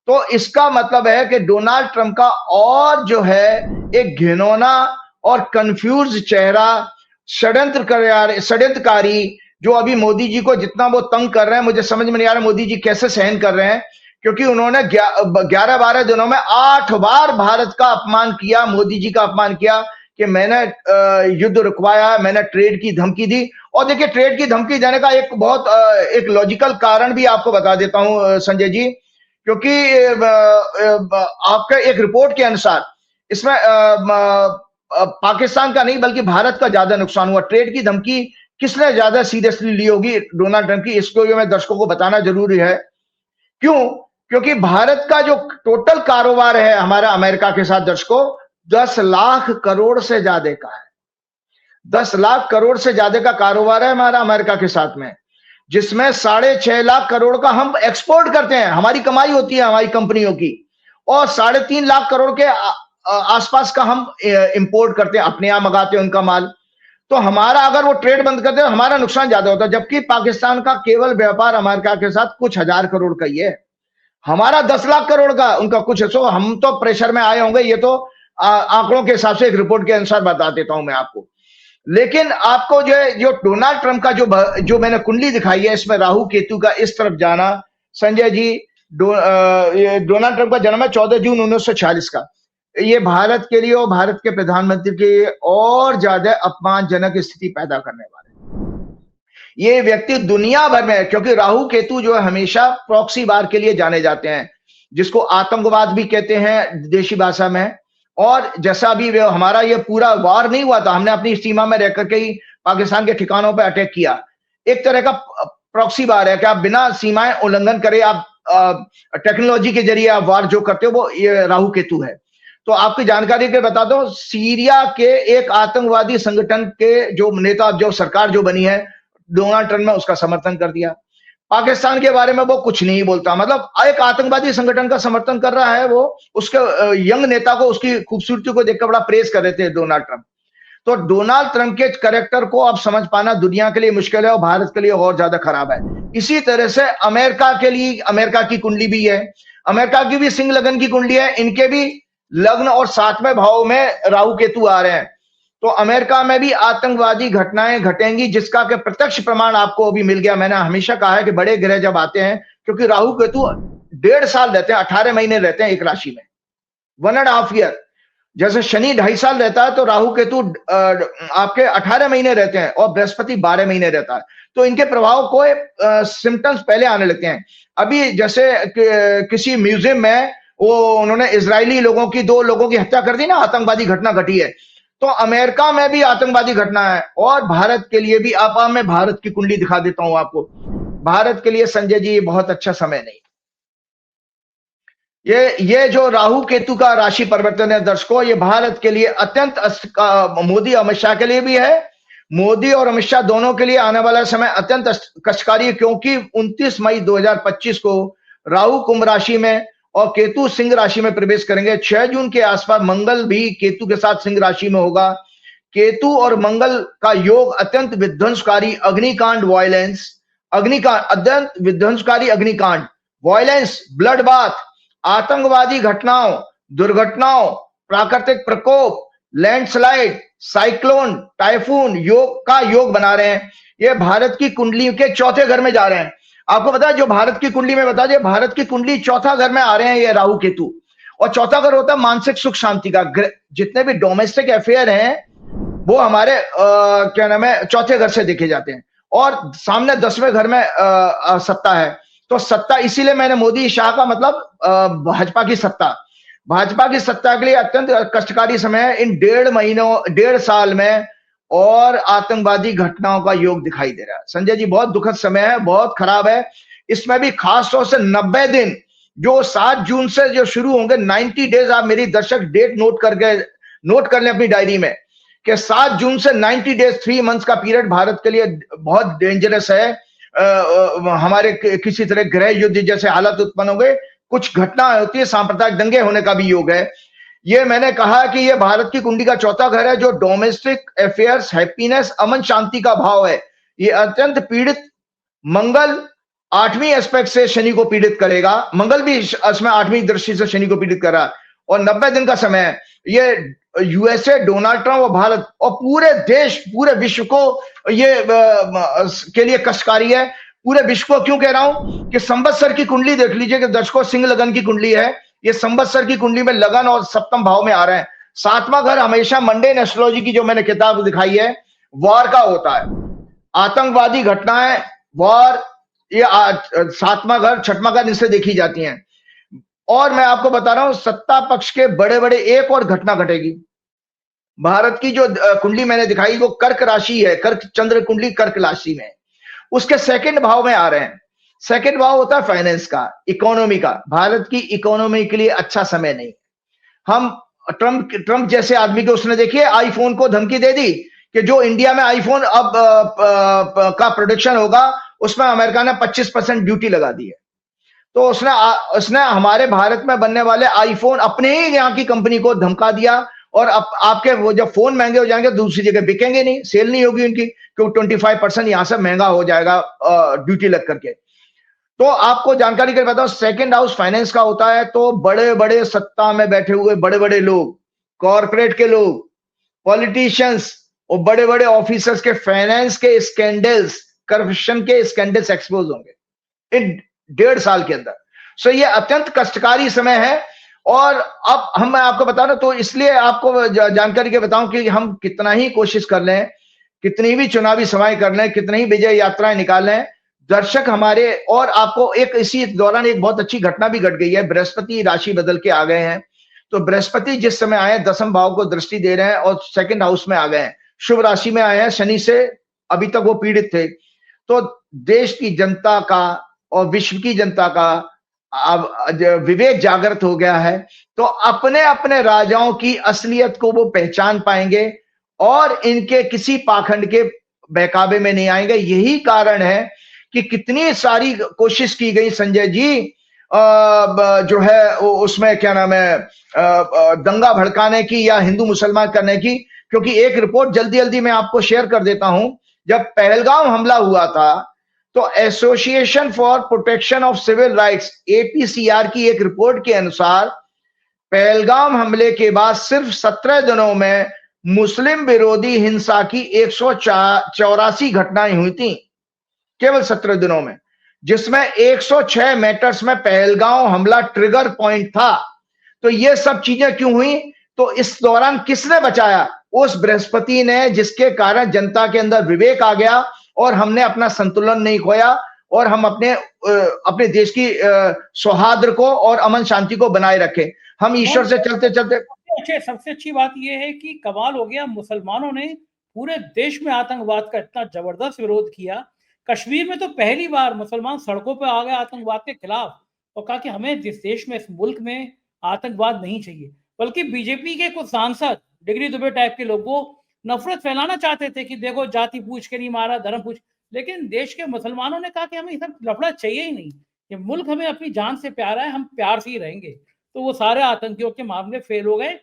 Speaker 2: तो इसका मतलब है कि डोनाल्ड ट्रंप का और जो है एक घिनौना और कंफ्यूज चेहरा, षड्यंत्रकारी, जो अभी मोदी जी को जितना वो तंग कर रहे हैं, मुझे समझ में नहीं आ रहा मोदी जी कैसे सहन कर रहे हैं। क्योंकि उन्होंने 11-12 दिनों में 8 बार भारत का अपमान किया, मोदी जी का अपमान किया कि मैंने युद्ध रुकवाया, मैंने ट्रेड की धमकी दी। और देखिए, ट्रेड की धमकी देने का एक बहुत एक लॉजिकल कारण भी आपको बता देता हूं संजय जी, क्योंकि आपके एक रिपोर्ट के अनुसार इसमें पाकिस्तान का नहीं बल्कि भारत का ज्यादा नुकसान हुआ। ट्रेड की धमकी किसने ज्यादा सीरियसली ली होगी? डोनाल्ड ट्रंप की। इसको मैं दर्शकों को बताना जरूरी है। क्यों? क्योंकि भारत का जो टोटल कारोबार है हमारा अमेरिका के साथ दर्शकों, 10 लाख करोड़ से ज्यादा का है। 10 लाख करोड़ से ज्यादा का कारोबार है हमारा अमेरिका के साथ में, जिसमें 6.5 लाख करोड़ का हम एक्सपोर्ट करते हैं, हमारी कमाई होती है हमारी कंपनियों की, और 3.5 लाख करोड़ के आसपास का हम इंपोर्ट करते हैं, अपने यहां मंगाते हैं उनका माल। तो हमारा अगर वो ट्रेड बंद करते हैं तो हमारा नुकसान ज्यादा होता है, जबकि पाकिस्तान का केवल व्यापार अमेरिका के साथ कुछ हजार करोड़ का ही है, हमारा 10 लाख करोड़ का, उनका कुछ है। सो हम तो प्रेशर में आए होंगे, ये तो आंकड़ों के हिसाब से एक रिपोर्ट के अनुसार बता देता हूं मैं आपको। लेकिन आपको जो डोनाल्ड ट्रंप का जो मैंने कुंडली दिखाई है, इसमें राहु केतु का इस तरफ जाना, संजय जी, डोनाल्ड ट्रंप का जन्म है 14 जून 1946 का। ये भारत के लिए और भारत के प्रधानमंत्री के लिए और ज्यादा अपमानजनक स्थिति पैदा करने वाले। ये व्यक्ति दुनिया भर में, क्योंकि राहु केतु जो है हमेशा प्रॉक्सी वार के लिए जाने जाते हैं, जिसको आतंकवाद भी कहते हैं देशी भाषा में। और जैसा अभी हमारा ये पूरा वार नहीं हुआ था, हमने अपनी सीमा में रह करके ही पाकिस्तान के ठिकानों पर अटैक किया, एक तरह का प्रॉक्सी वार है कि आप बिना सीमाएं उल्लंघन करे आप टेक्नोलॉजी के जरिए आप वार जो करते हो, वो ये राहु केतु है। तो आपकी जानकारी के बता दो, सीरिया के एक आतंकवादी संगठन के जो नेता, जो सरकार जो बनी है, डोनाल्ड ट्रंप ने उसका समर्थन कर दिया। पाकिस्तान के बारे में वो कुछ नहीं बोलता, मतलब एक आतंकवादी संगठन का समर्थन कर रहा है वो, उसके यंग नेता को, उसकी खूबसूरती को देखकर बड़ा प्रेज कर रहे थे डोनाल्ड ट्रंप। तो डोनाल्ड ट्रंप के कैरेक्टर को अब समझ पाना दुनिया के लिए मुश्किल है और भारत के लिए और ज्यादा खराब है। इसी तरह से अमेरिका के लिए, अमेरिका की कुंडली भी है, अमेरिका की भी सिंह लगन की कुंडली है, इनके भी लग्न और 7वें भाव में राहु केतु आ रहे हैं। तो अमेरिका में भी आतंकवादी घटनाएं घटेंगी, जिसका के प्रत्यक्ष प्रमाण आपको अभी मिल गया। मैंने हमेशा कहा है कि बड़े ग्रह जब आते हैं, क्योंकि राहु केतु 1.5 साल रहते हैं, 18 महीने रहते हैं एक राशि में, 1.5 ईयर। जैसे शनि 2.5 साल रहता है, तो राहु केतु आपके 18 महीने रहते हैं, और बृहस्पति 12 महीने रहता है। तो इनके प्रभाव को सिम्टम्स पहले आने लगते हैं। अभी जैसे किसी म्यूजियम में वो उन्होंने इजरायली लोगों की 2 लोगों की हत्या कर दी ना, आतंकवादी घटना घटी है। तो अमेरिका में भी आतंकवादी घटना है, और भारत के लिए भी। आप मैं भारत की कुंडली दिखा देता हूं आपको। भारत के लिए संजय जी ये बहुत अच्छा समय नहीं। ये जो राहु केतु का राशि परिवर्तन है दर्शकों, ये भारत के लिए अत्यंत मोदी अमित शाह के लिए भी है, मोदी और अमित शाह दोनों के लिए आने वाला समय अत्यंत कष्टकारी है, क्योंकि 29 मई 2025 को राहु कुंभ राशि में और केतु सिंह राशि में प्रवेश करेंगे। 6 जून के आसपास मंगल भी केतु के साथ सिंह राशि में होगा। केतु और मंगल का योग अत्यंत विध्वंसकारी अग्निकांड, वायलेंस, अग्निकांड, अत्यंत विध्वंसकारी अग्निकांड, वायलेंस, ब्लड बाथ, आतंकवादी घटनाओं, दुर्घटनाओं, प्राकृतिक प्रकोप, लैंडस्लाइड, साइक्लोन, टाइफून योग बना रहे हैं। ये भारत की कुंडली के 4थे घर में जा रहे हैं। आपको पता है, जो भारत की कुंडली में बता दिए, भारत की कुंडली 4था घर में आ रहे हैं ये राहु केतु, और 4था घर होता है मानसिक सुख शांति का। जितने भी डोमेस्टिक अफेयर हैं वो हमारे क्या नाम है 4थे घर से देखे जाते हैं, और सामने 10वें घर में सत्ता है। तो सत्ता, इसीलिए मैंने मोदी शाह का मतलब भाजपा की सत्ता के लिए अत्यंत कष्टकारी समय है इन 1.5 साल में, और आतंकवादी घटनाओं का योग दिखाई दे रहा है। संजय जी बहुत दुखद समय है, बहुत खराब है। इसमें भी खास तौर से 90 दिन जो 7 जून से जो शुरू होंगे, 90 डेज, आप मेरी दर्शक डेट नोट कर लें अपनी डायरी में, कि 7 जून से 90 डेज, 3 मंथ्स का पीरियड भारत के लिए बहुत डेंजरस है। हमारे किसी तरह गृह युद्ध जैसे हालत उत्पन्न हो गए, कुछ घटना होती है, सांप्रदायिक दंगे होने का भी योग है। ये मैंने कहा कि ये भारत की कुंडली का 4था घर है, जो डोमेस्टिक अफेयर्स, हैप्पीनेस, अमन शांति का भाव है। ये अत्यंत पीड़ित मंगल 8वीं एस्पेक्ट से शनि को पीड़ित करेगा। मंगल भी इसमें 8वीं दृष्टि से शनि को पीड़ित कर रहा है, और 90 दिन का समय है। ये यूएसए, डोनाल्ड ट्रंप और भारत और पूरे देश, पूरे विश्व को ये के लिए कष्टकारी है। पूरे विश्व को क्यों कह रहा हूं कि संवत्सर की कुंडली देख लीजिए कि दर्शकों, सिंह लगन की कुंडली है, ये संवत्सर की कुंडली में लगन और सप्तम भाव में आ रहे हैं। सातवां घर हमेशा मंडेन एस्ट्रोलॉजी की जो मैंने किताब दिखाई है वॉर का होता है, आतंकवादी घटनाएं, वॉर, ये सातवां घर छठवां घर इनसे देखी जाती हैं। और मैं आपको बता रहा हूं सत्ता पक्ष के बड़े बड़े एक और घटना घटेगी। भारत की जो कुंडली मैंने दिखाई वो कर्क राशि है, कर्क चंद्र कुंडली कर्क राशि में, उसके सेकंड भाव में आ रहे हैं। सेकंड भाव होता है फाइनेंस का, इकोनॉमी का। भारत की इकोनॉमी के लिए अच्छा समय नहीं। हम ट्रंप जैसे आदमी को, उसने देखिए आईफोन को धमकी दे दी कि जो इंडिया में आईफोन अब का प्रोडक्शन होगा उसमें अमेरिका ने 25% ड्यूटी लगा दी है। तो उसने हमारे भारत में बनने वाले आईफोन अपने ही यहाँ की कंपनी को धमका दिया, और आपके वो जब फोन महंगे हो जाएंगे दूसरी जगह बिकेंगे नहीं, सेल नहीं होगी उनकी, क्योंकि 25% यहां से महंगा हो जाएगा ड्यूटी लग करके। तो आपको जानकारी के बताओ, सेकंड हाउस फाइनेंस का होता है, तो बड़े बड़े सत्ता में बैठे हुए बड़े बड़े लोग, कॉर्पोरेट के लोग, पॉलिटिशियंस और बड़े बड़े ऑफिसर्स के फाइनेंस के स्कैंडल्स, करप्शन के स्कैंडल्स एक्सपोज होंगे इन 1.5 साल के अंदर। सो ये अत्यंत कष्टकारी समय है। और अब मैं आपको बता रहा हूं, तो इसलिए आपको जानकारी के बताऊं कि हम कितना ही कोशिश कर लें, कितनी भी चुनावी सभाएं कर लें, कितनी ही विजय यात्राएं निकाल लें, दर्शक हमारे, और आपको एक इसी दौरान एक बहुत अच्छी घटना भी घट गई है। बृहस्पति राशि बदल के आ गए हैं, तो बृहस्पति जिस समय आए 10वें भाव को दृष्टि दे रहे हैं और सेकंड हाउस में आ गए हैं, शुभ राशि में आए हैं। शनि से अभी तक वो पीड़ित थे। तो देश की जनता का और विश्व की जनता का अब विवेक जागृत हो गया है, तो अपने अपने राजाओं की असलियत को वो पहचान पाएंगे और इनके किसी पाखंड के बहकावे में नहीं आएंगे। यही कारण है कि कितनी सारी कोशिश की गई संजय जी जो है उसमें क्या नाम है दंगा भड़काने की या हिंदू मुसलमान करने की। क्योंकि एक रिपोर्ट जल्दी जल्दी मैं आपको शेयर कर देता हूं। जब पहलगाम हमला हुआ था तो association for protection of civil rights APCR की एक रिपोर्ट के अनुसार पहलगाम हमले के बाद सिर्फ 17 दिनों में मुस्लिम विरोधी हिंसा की 184 घटनाएं हुई थी, केवल 17 दिनों में, जिसमें 106 मैटर्स में पहलगाम हमला ट्रिगर पॉइंट था। तो ये सब चीजें क्यों हुई? तो इस दौरान किसने बचाया? उस बृहस्पति ने, जिसके कारण जनता के अंदर विवेक आ गया और हमने अपना संतुलन नहीं खोया और हम अपने देश की सौहार्द को और अमन शांति को बनाए रखे। हम ईश्वर से चलते चलते
Speaker 1: सबसे अच्छी बात यह है कि कमाल हो गया, मुसलमानों ने पूरे देश में आतंकवाद का इतना जबरदस्त विरोध किया। कश्मीर में तो पहली बार मुसलमान सड़कों पर आ गए आतंकवाद के खिलाफ और कहा कि हमें इस देश में, इस मुल्क में आतंकवाद नहीं चाहिए। बल्कि बीजेपी के कुछ सांसद डिग्री दुबे टाइप के लोग वो नफरत फैलाना चाहते थे कि देखो जाति पूछ के नहीं मारा, धर्म पूछ। लेकिन देश के मुसलमानों ने कहा कि हमें सब लफड़ा चाहिए ही नहीं, ये मुल्क हमें अपनी जान से प्यारा है, हम प्यार से ही रहेंगे। तो वो सारे आतंकियों के मामले फेल हो गए।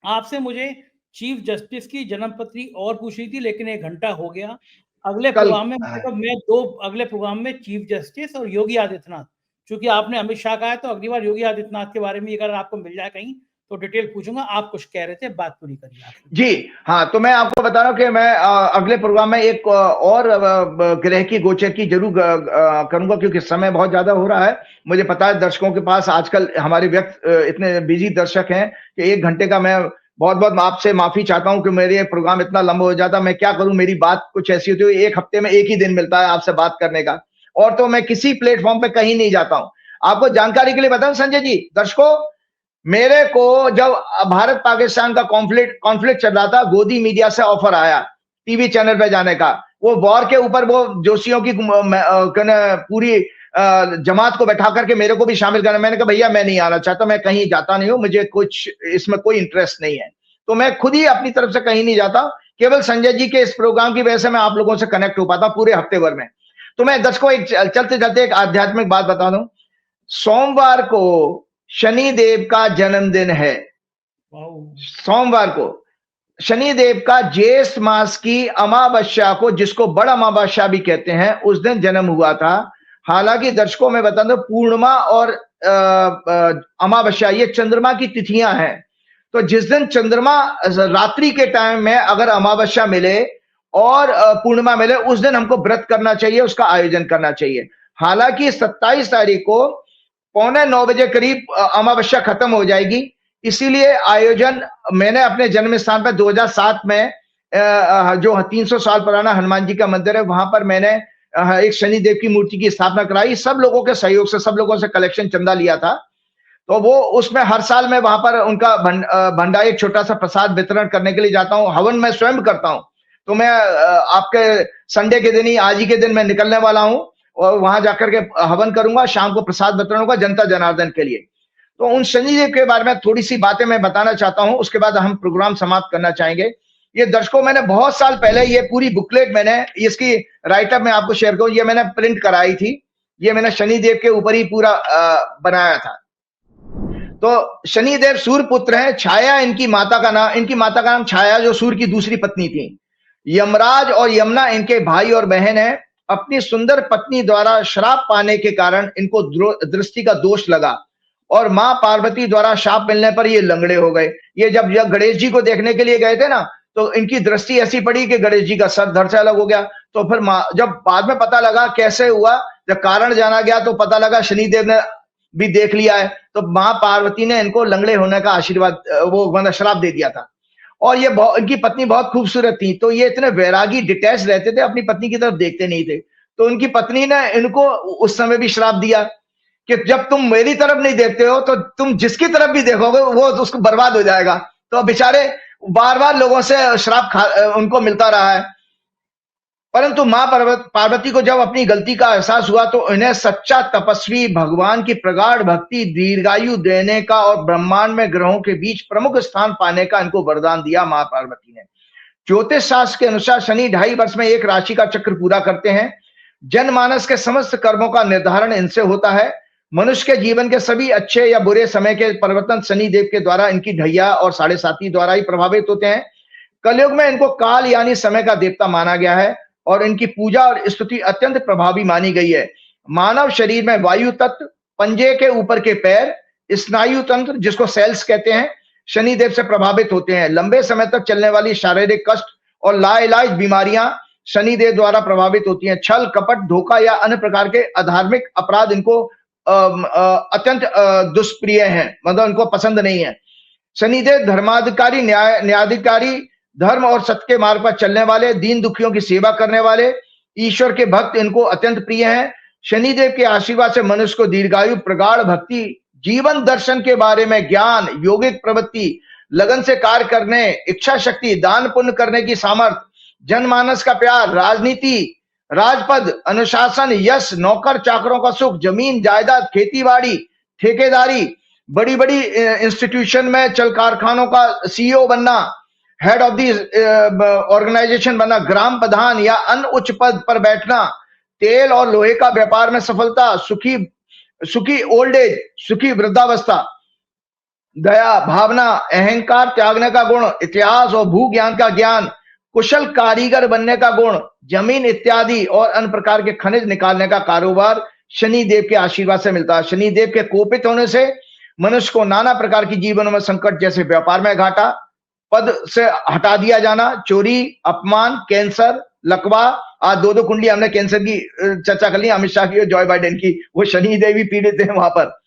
Speaker 1: आपसे मुझे चीफ जस्टिस की जन्मपत्री और पूछी थी, लेकिन 1 घंटा हो गया। अगले प्रोग्राम में अगले प्रोग्राम में चीफ जस्टिस और योगी आदित्यनाथ, चूंकि आपने अमित शाह कहा है तो अगली बार योगी आदित्यनाथ के बारे में अगर आपको मिल जाए कहीं तो डिटेल पूछूंगा। आप कुछ कह रहे थे, बात पूरी करिए आप।
Speaker 2: जी हाँ, तो मैं आपको बता रहा हूं कि मैं अगले प्रोग्राम में एक और ग्रह की गोचर की जरूर करूंगा, क्योंकि समय बहुत ज्यादा हो रहा है। मुझे पता है दर्शकों के पास आजकल हमारे इतने बिजी दर्शक हैं कि 1 घंटे का मैं बहुत बहुत आपसे माफी चाहता हूं कि मेरे प्रोग्राम इतना लंबा हो जाता। मैं क्या करूं, मेरी बात कुछ ऐसी होती है, 1 हफ्ते में 1 ही दिन मिलता है आपसे बात करने का, और तो मैं किसी प्लेटफॉर्म पे कहीं नहीं जाता हूं। आपको जानकारी के लिए बताऊं संजय जी, दर्शकों, मेरे को जब भारत पाकिस्तान का कॉन्फ्लिक्ट चल रहा था, गोदी मीडिया से ऑफर आया टीवी चैनल पे जाने का। वो वॉर के ऊपर वो जोशियों की पूरी जमात को बैठा करके मेरे को भी शामिल करना। मैंने कहा भैया मैं नहीं आना चाहता, मैं कहीं जाता नहीं हूं, मुझे कुछ इसमें कोई इंटरेस्ट नहीं है। तो मैं खुद ही अपनी तरफ से कहीं नहीं जाता, केवल संजय जी के इस प्रोग्राम की वजह से मैं आप लोगों से कनेक्ट हो पाता पूरे हफ्ते भर में। तो मैं दर्शकों एक चलते चलते एक आध्यात्मिक बात बता दूं। सोमवार को शनि देव का जन्मदिन है। सोमवार को शनि देव का ज्येष्ठ मास की अमावस्या को, जिसको बड़ अमावस्या भी कहते हैं, उस दिन जन्म हुआ था। हालांकि दर्शकों में बता दूं, पूर्णिमा और अमावस्या ये चंद्रमा की तिथियां हैं। तो जिस दिन चंद्रमा रात्रि के टाइम में अगर अमावस्या मिले और पूर्णिमा मिले उस दिन हमको व्रत करना चाहिए, उसका आयोजन करना चाहिए। हालांकि 27 तारीख को 8:45 बजे करीब अमावस्या खत्म हो जाएगी, इसीलिए आयोजन मैंने अपने जन्म स्थान पर 2007 में जो 300 साल पुराना हनुमान जी का मंदिर है वहां पर मैंने एक शनिदेव की मूर्ति की स्थापना कराई, सब लोगों के सहयोग से, सब लोगों से कलेक्शन चंदा लिया था। तो वो उसमें हर साल मैं वहां पर उनका भंडारा एक छोटा सा प्रसाद वितरण करने के लिए जाता हूँ। हवन मैं स्वयं करता हूँ। तो मैं आपके संडे के दिन ही, आज ही के दिन मैं निकलने वाला हूँ और वहां जाकर के हवन करूंगा, शाम को प्रसाद वितरण होगा जनता जनार्दन के लिए। तो उन शनिदेव के बारे में थोड़ी सी बातें मैं बताना चाहता हूं, उसके बाद हम प्रोग्राम समाप्त करना चाहेंगे। ये दर्शकों, मैंने बहुत साल पहले ये पूरी बुकलेट मैंने इसकी राइटअप में आपको शेयर करूं, ये मैंने प्रिंट कराई थी। ये मैंने शनिदेव के ऊपर ही पूरा बनाया था। तो शनिदेव सूर्य पुत्र हैं। छाया इनकी माता का नाम छाया, जो सूर्य की दूसरी पत्नी थी। यमराज और यमुना इनके भाई और बहन हैं। अपनी सुंदर पत्नी द्वारा श्राप पाने के कारण इनको दृष्टि का दोष लगा और मां पार्वती द्वारा शाप मिलने पर ये लंगड़े हो गए। ये जब गणेश जी को देखने के लिए गए थे ना, तो इनकी दृष्टि ऐसी पड़ी कि गणेश जी का सर धड़ से अलग हो गया। तो फिर जब बाद में पता लगा कैसे हुआ, जब कारण जाना गया तो पता लगा शनिदेव ने भी देख लिया है, तो मां पार्वती ने इनको लंगड़े होने का आशीर्वाद, वो मतलब श्राप दे दिया था। और ये इनकी पत्नी बहुत खूबसूरत थी, तो ये इतने वैरागी डिटैच रहते थे, अपनी पत्नी की तरफ देखते नहीं थे। तो उनकी पत्नी ने इनको उस समय भी श्राप दिया कि जब तुम मेरी तरफ नहीं देखते हो तो तुम जिसकी तरफ भी देखोगे वो उसको बर्बाद हो जाएगा। तो बेचारे बार बार लोगों से श्राप उनको मिलता रहा है। परंतु मां पार्वती को जब अपनी गलती का एहसास हुआ तो इन्हें सच्चा तपस्वी, भगवान की प्रगाढ़ भक्ति, दीर्घायु देने का और ब्रह्मांड में ग्रहों के बीच प्रमुख स्थान पाने का इनको वरदान दिया मां पार्वती ने। ज्योतिष शास्त्र के अनुसार शनि 2.5 वर्ष में एक राशि का चक्र पूरा करते हैं। जनमानस के समस्त कर्मों का निर्धारण इनसे होता है। मनुष्य के जीवन के सभी अच्छे या बुरे समय के परिवर्तन शनिदेव के द्वारा, इनकी ढैया और 7.5 द्वारा ही प्रभावित होते हैं। कलयुग में इनको काल यानी समय का देवता माना गया है और इनकी पूजा और स्तुति अत्यंत प्रभावी मानी गई है। मानव शरीर में वायु तत्व, पंजे के ऊपर के पैर, स्नायु तंत्र जिसको सेल्स कहते हैं, शनिदेव से प्रभावित होते हैं। लंबे समय तक चलने वाली शारीरिक कष्ट और लाइलाज बीमारियां शनिदेव द्वारा प्रभावित होती हैं। छल, कपट, धोखा या अन्य प्रकार के अधार्मिक अपराध इनको अत्यंत दुष्प्रिय हैं, मतलब इनको पसंद नहीं है। शनिदेव धर्माधिकारी, न्यायाधिकारी, धर्म और सत्य के मार्ग पर चलने वाले, दीन दुखियों की सेवा करने वाले, ईश्वर के भक्त इनको अत्यंत प्रिय हैं। शनिदेव के आशीर्वाद से मनुष्य को दीर्घायु, प्रगाढ़ भक्ति, जीवन दर्शन के बारे में ज्ञान, यौगिक प्रवृत्ति, लगन से कार्य करने, इच्छा शक्ति, दान पुण्य करने की सामर्थ्य, जनमानस का प्यार, राजनीति, राजपद, अनुशासन, यश, नौकर चाकरों का सुख, जमीन जायदाद, खेती बाड़ी, ठेकेदारी, बड़ी बड़ी इंस्टीट्यूशन में चल कारखानों का सीईओ बनना, हेड ऑफ दी ऑर्गेनाइजेशन बनना, ग्राम प्रधान या अन्य उच्च पद पर बैठना, तेल और लोहे का व्यापार में सफलता, सुखी ओल्ड एज, सुखी वृद्धावस्था, दया, भावना, अहंकार त्यागने का गुण, इतिहास और भू ज्ञान का ज्ञान, कुशल कारीगर बनने का गुण, जमीन इत्यादि और अन्य प्रकार के खनिज निकालने का कारोबार शनिदेव के आशीर्वाद से मिलता है। शनिदेव के कोपित होने से मनुष्य को नाना प्रकार की जीवनों में संकट, जैसे व्यापार में घाटा, पद से हटा दिया जाना, चोरी, अपमान, कैंसर, लकवा, आज 2 कुंडली हमने कैंसर की चर्चा कर ली, अमित शाह की और जॉय बाइडेन की, वो शनिदेव भी पीड़ित है वहां पर।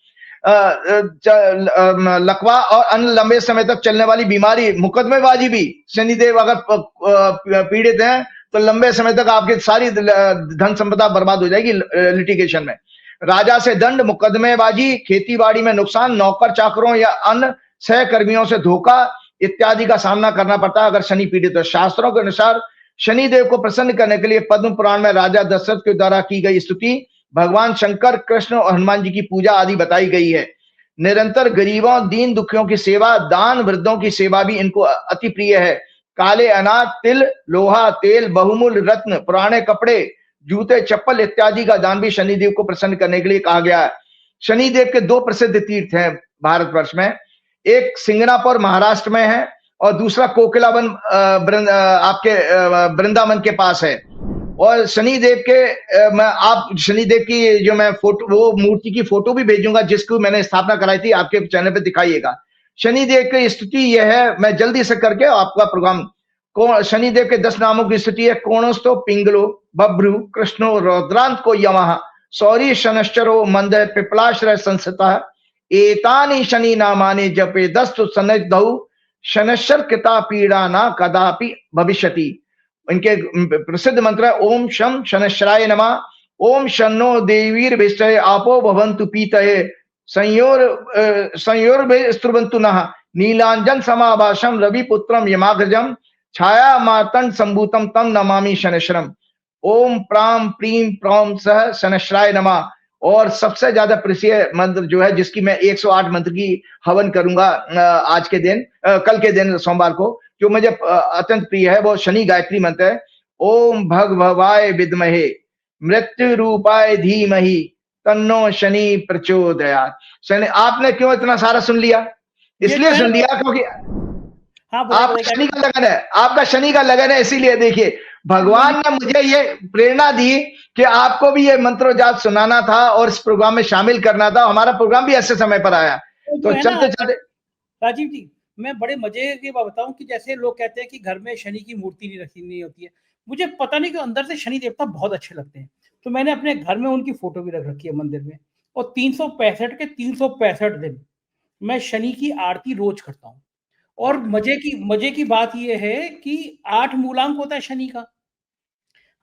Speaker 2: लकवा और अन्य लंबे समय तक चलने वाली बीमारी, मुकदमेबाजी भी शनिदेव अगर पीड़ित हैं तो लंबे समय तक आपकी सारी धन संपदा बर्बाद हो जाएगी लिटिगेशन में। राजा से दंड, मुकदमेबाजी, खेतीबाड़ी में नुकसान, नौकर चाकरों या अन्य सहकर्मियों से धोखा इत्यादि का सामना करना पड़ता है अगर शनि पीड़ित है। शास्त्रों के अनुसार शनिदेव को प्रसन्न करने के लिए पद्म पुराण में राजा दशरथ के द्वारा की गई स्तुति, भगवान शंकर, कृष्ण और हनुमान जी की पूजा आदि बताई गई है। निरंतर गरीबों, दीन दुखियों की सेवा, दान, वृद्धों की सेवा भी इनको अति प्रिय है। काले अनाज, तिल, लोहा, तेल, बहुमूल्य रत्न, पुराने कपड़े, जूते, चप्पल इत्यादि का दान भी शनिदेव को प्रसन्न करने के लिए कहा गया है। शनिदेव के 2 प्रसिद्ध तीर्थ हैं भारतवर्ष में, एक सिंगनापुर महाराष्ट्र में है और दूसरा कोकिलावन आपके वृंदावन के पास है। और शनिदेव के आप शनिदेव की जो मैं फोटो, वो मूर्ति की फोटो भी भेजूंगा जिसको मैंने स्थापना कराई थी, आपके चैनल पे दिखाइएगा। शनिदेव की स्तुति यह है, मैं जल्दी से करके आपका प्रोग्राम शनिदेव के 10 नामों की स्तुति है। कोणस्थो पिंगलो बभ्रु कृष्णो रौद्रांत को यमः सौरी शनश्चरो मंद पिपलाश्रय संस्थितः एतानि शनि नामानि जपे दस्तु सन्निधौ शनश्चर कृता पीड़ा ना कदापि भविष्यति। इनके प्रसिद्ध मंत्र है ओम शम शनश्चराय नमः, ओम शन्नो देवीर्भिश्चये आपो भवन्तु पीतये, संयोर्भिस्त्रुवन्तु नः नीलांजन समाभाषम रविपुत्रम यमाग्रजम छाया मातंड संभूतम तम नमामि शनश्चरम। ओम प्राम प्रीम प्रौम सह शनश्चराय नमः। और सबसे ज्यादा प्रिय मंत्र जो है, जिसकी मैं 108 मंत्र की हवन करूंगा आज के दिन, कल के दिन सोमवार को, जो मुझे अत्यंत प्रिय है, वो शनि गायत्री मंत्र है। ओम भगभवाय विद्महे मृत्यु रूपाय धीमहि तन्नो शनि प्रचोदयात्। शनि, आपने क्यों इतना सारा सुन लिया? इसलिए सुन लिया क्योंकि आपका शनि का लगन है, आपका शनि का लगन है। इसीलिए देखिए, भगवान ने मुझे ये प्रेरणा दी कि आपको भी ये मंत्र जाप सुनाना था और इस प्रोग्राम में शामिल करना था। हमारा प्रोग्राम भी ऐसे समय पर आया। तो चलते चलते
Speaker 1: राजीव जी, मैं बड़े मजे की बात बताऊं कि जैसे लोग कहते हैं कि घर में शनि की मूर्ति नहीं रखी नहीं होती है, मुझे पता नहीं कि अंदर से शनि देवता बहुत अच्छे लगते हैं, तो मैंने अपने घर में उनकी फोटो भी रख रखी है मंदिर में। और 365 के 365 दिन मैं शनि की आरती रोज करता हूँ। और मजे की बात यह है कि 8 मूलांक होता है शनि का।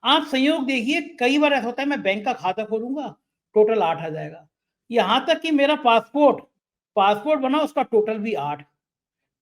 Speaker 1: आप संयोग देखिए, कई बार ऐसा होता है मैं बैंक का खाता खोलूंगा, टोटल 8 आ जाएगा। यहां तक कि मेरा पासपोर्ट बना, उसका टोटल भी 8।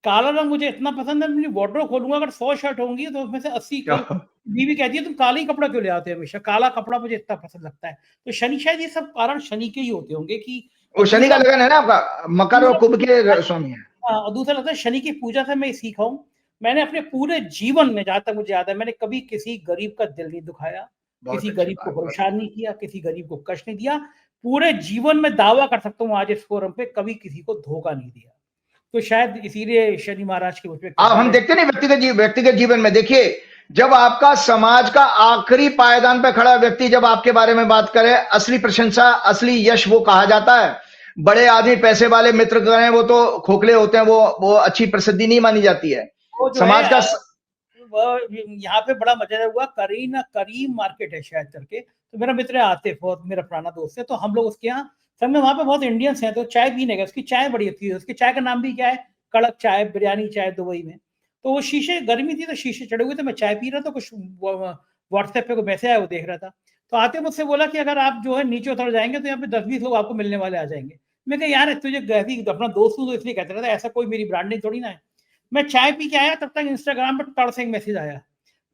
Speaker 1: काला रंग मुझे इतना पसंद है, मेरी वार्डरोब खोलूंगा, अगर 100 शर्ट होंगी तो उसमें से 80 बीवी कहती है तुम काला ही कपड़ा क्यों ले आते हो हमेशा, काला कपड़ा मुझे इतना पसंद लगता है। तो शनि, शायद ये सब कारण शनि के ही होते होंगे कि
Speaker 2: वो शनि का लगन है ना आपका, मकर और कुंभ के स्वामी है।
Speaker 1: और दूसरा लगता है शनि की पूजा से मैं सीखा हूँ, मैंने अपने पूरे जीवन में, जहां तक मुझे याद है, मैंने कभी किसी गरीब का दिल नहीं दुखाया, किसी गरीब को परेशान नहीं किया, किसी गरीब को कष्ट नहीं दिया। पूरे जीवन में दावा कर सकता हूँ आज इस फोरम पे, कभी किसी को धोखा नहीं दिया। तो शायद इसीलिए शनि महाराज के उसमें
Speaker 2: हम देखते नहीं व्यक्तिगत जीवन में। देखिए, जब आपका समाज का आखिरी पायदान पे खड़ा व्यक्ति जब आपके बारे में बात करे, असली प्रशंसा, असली यश वो कहा जाता है। बड़े आदमी, पैसे वाले मित्र करें, वो तो खोखले होते हैं, वो अच्छी प्रसिद्धि नहीं मानी जाती है। समाज का
Speaker 1: यहाँ पे बड़ा मजा हुआ, करीम मार्केट है शायद करके, तो मेरा मित्र आतिफ, बहुत मेरा पुराना दोस्त है, तो हम लोग उसके यहाँ संग में, वहां पे बहुत इंडियंस हैं, तो चाय पीने गए। उसकी चाय बड़ी अच्छी है, उसकी चाय का नाम भी क्या है, कड़क चाय, बिरयानी चाय दुबई में। तो वो शीशे, गर्मी थी तो शीशे चढ़े हुए थे, मैं चाय पी रहा था, कुछ व्हाट्सएप पे कोई मैसेज आया, वो देख रहा था। तो आते मुझसे बोला कि अगर आप जो है नीचे उतर जाएंगे तो यहाँ पे 10-20 लोग आपको मिलने वाले आ जाएंगे। मैं कहा यार, तुझे अपना दोस्त हूँ तो इसलिए कहते रहता, ऐसा कोई मेरी ब्रांडिंग थोड़ी ना है। मैं चाय पी के आया, तब तक इंस्टाग्राम पर तड़ से एक मैसेज आया।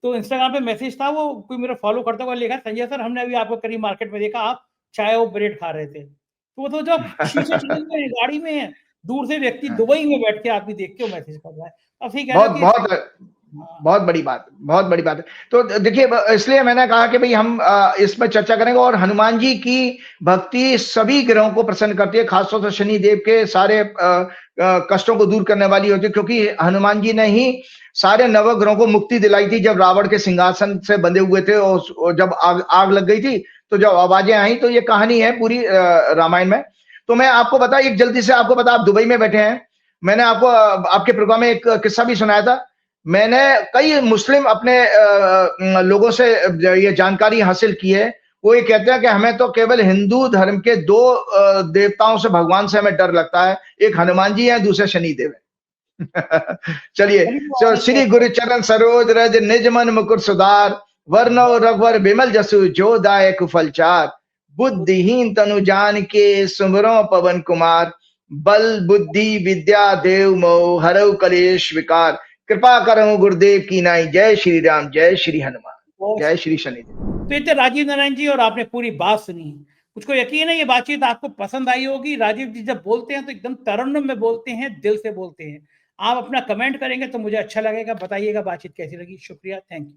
Speaker 1: तो इंस्टाग्राम पे मैसेज था, वो कोई मेरा फॉलो करता हुआ लिखा, संजय सर हमने अभी आपको करीम मार्केट में देखा, आप चाय और ब्रेड खा रहे थे। तो जब शीशे गाड़ी में है, दूर से व्यक्ति दुबई में बैठ के आदमी देख के मैसेज कर रहा है। अब ठीक है,
Speaker 2: बहुत बड़ी बात है। तो देखिए, इसलिए मैंने कहा कि भाई हम इसमें चर्चा करेंगे। और हनुमान जी की भक्ति सभी ग्रहों को प्रसन्न करती है, खासतौर से शनि देव के सारे कष्टों को दूर करने वाली होती है, क्योंकि हनुमान जी ने ही सारे नवग्रहों को मुक्ति दिलाई थी जब रावण के सिंहासन से बंधे हुए थे, और जब आग लग गई थी, तो जब आवाजें आई, तो ये कहानी है पूरी रामायण में। तो मैं आपको बता, एक जल्दी से आपको बता, आप दुबई में बैठे हैं, मैंने आपको आपके प्रोग्राम में एक किस्सा भी सुनाया था। मैंने कई मुस्लिम अपने लोगों से ये जानकारी हासिल की है। वो ये कहते हैं कि हमें तो केवल हिंदू धर्म के 2 देवताओं से, भगवान से हमें डर लगता है, एक हनुमान जी है, दूसरे शनिदेव है। चलिए, श्री गुरु चरण सरोज रज निज मन मुकुर सुधार, वर्णो रघुवर बिमल जसु जो दायक फलचार, बुद्धिहीन तनु जान के सुमरो पवन कुमार, बल बुद्धि विद्या देव मोह हरऊ कलेश विकार, कृपा करो गुरुदेव की नाई। जय श्री राम, जय श्री हनुमान, जय श्री शनिदेव।
Speaker 1: तो इतने राजीव नारायण जी, और आपने पूरी बात सुनी, मुझको यकीन है ये बातचीत आपको पसंद आई होगी। राजीव जी जब बोलते हैं तो एकदम तरन्नुम में बोलते हैं, दिल से बोलते हैं। आप अपना कमेंट करेंगे तो मुझे अच्छा लगेगा, बताइएगा बातचीत कैसी लगी। शुक्रिया, थैंक यू।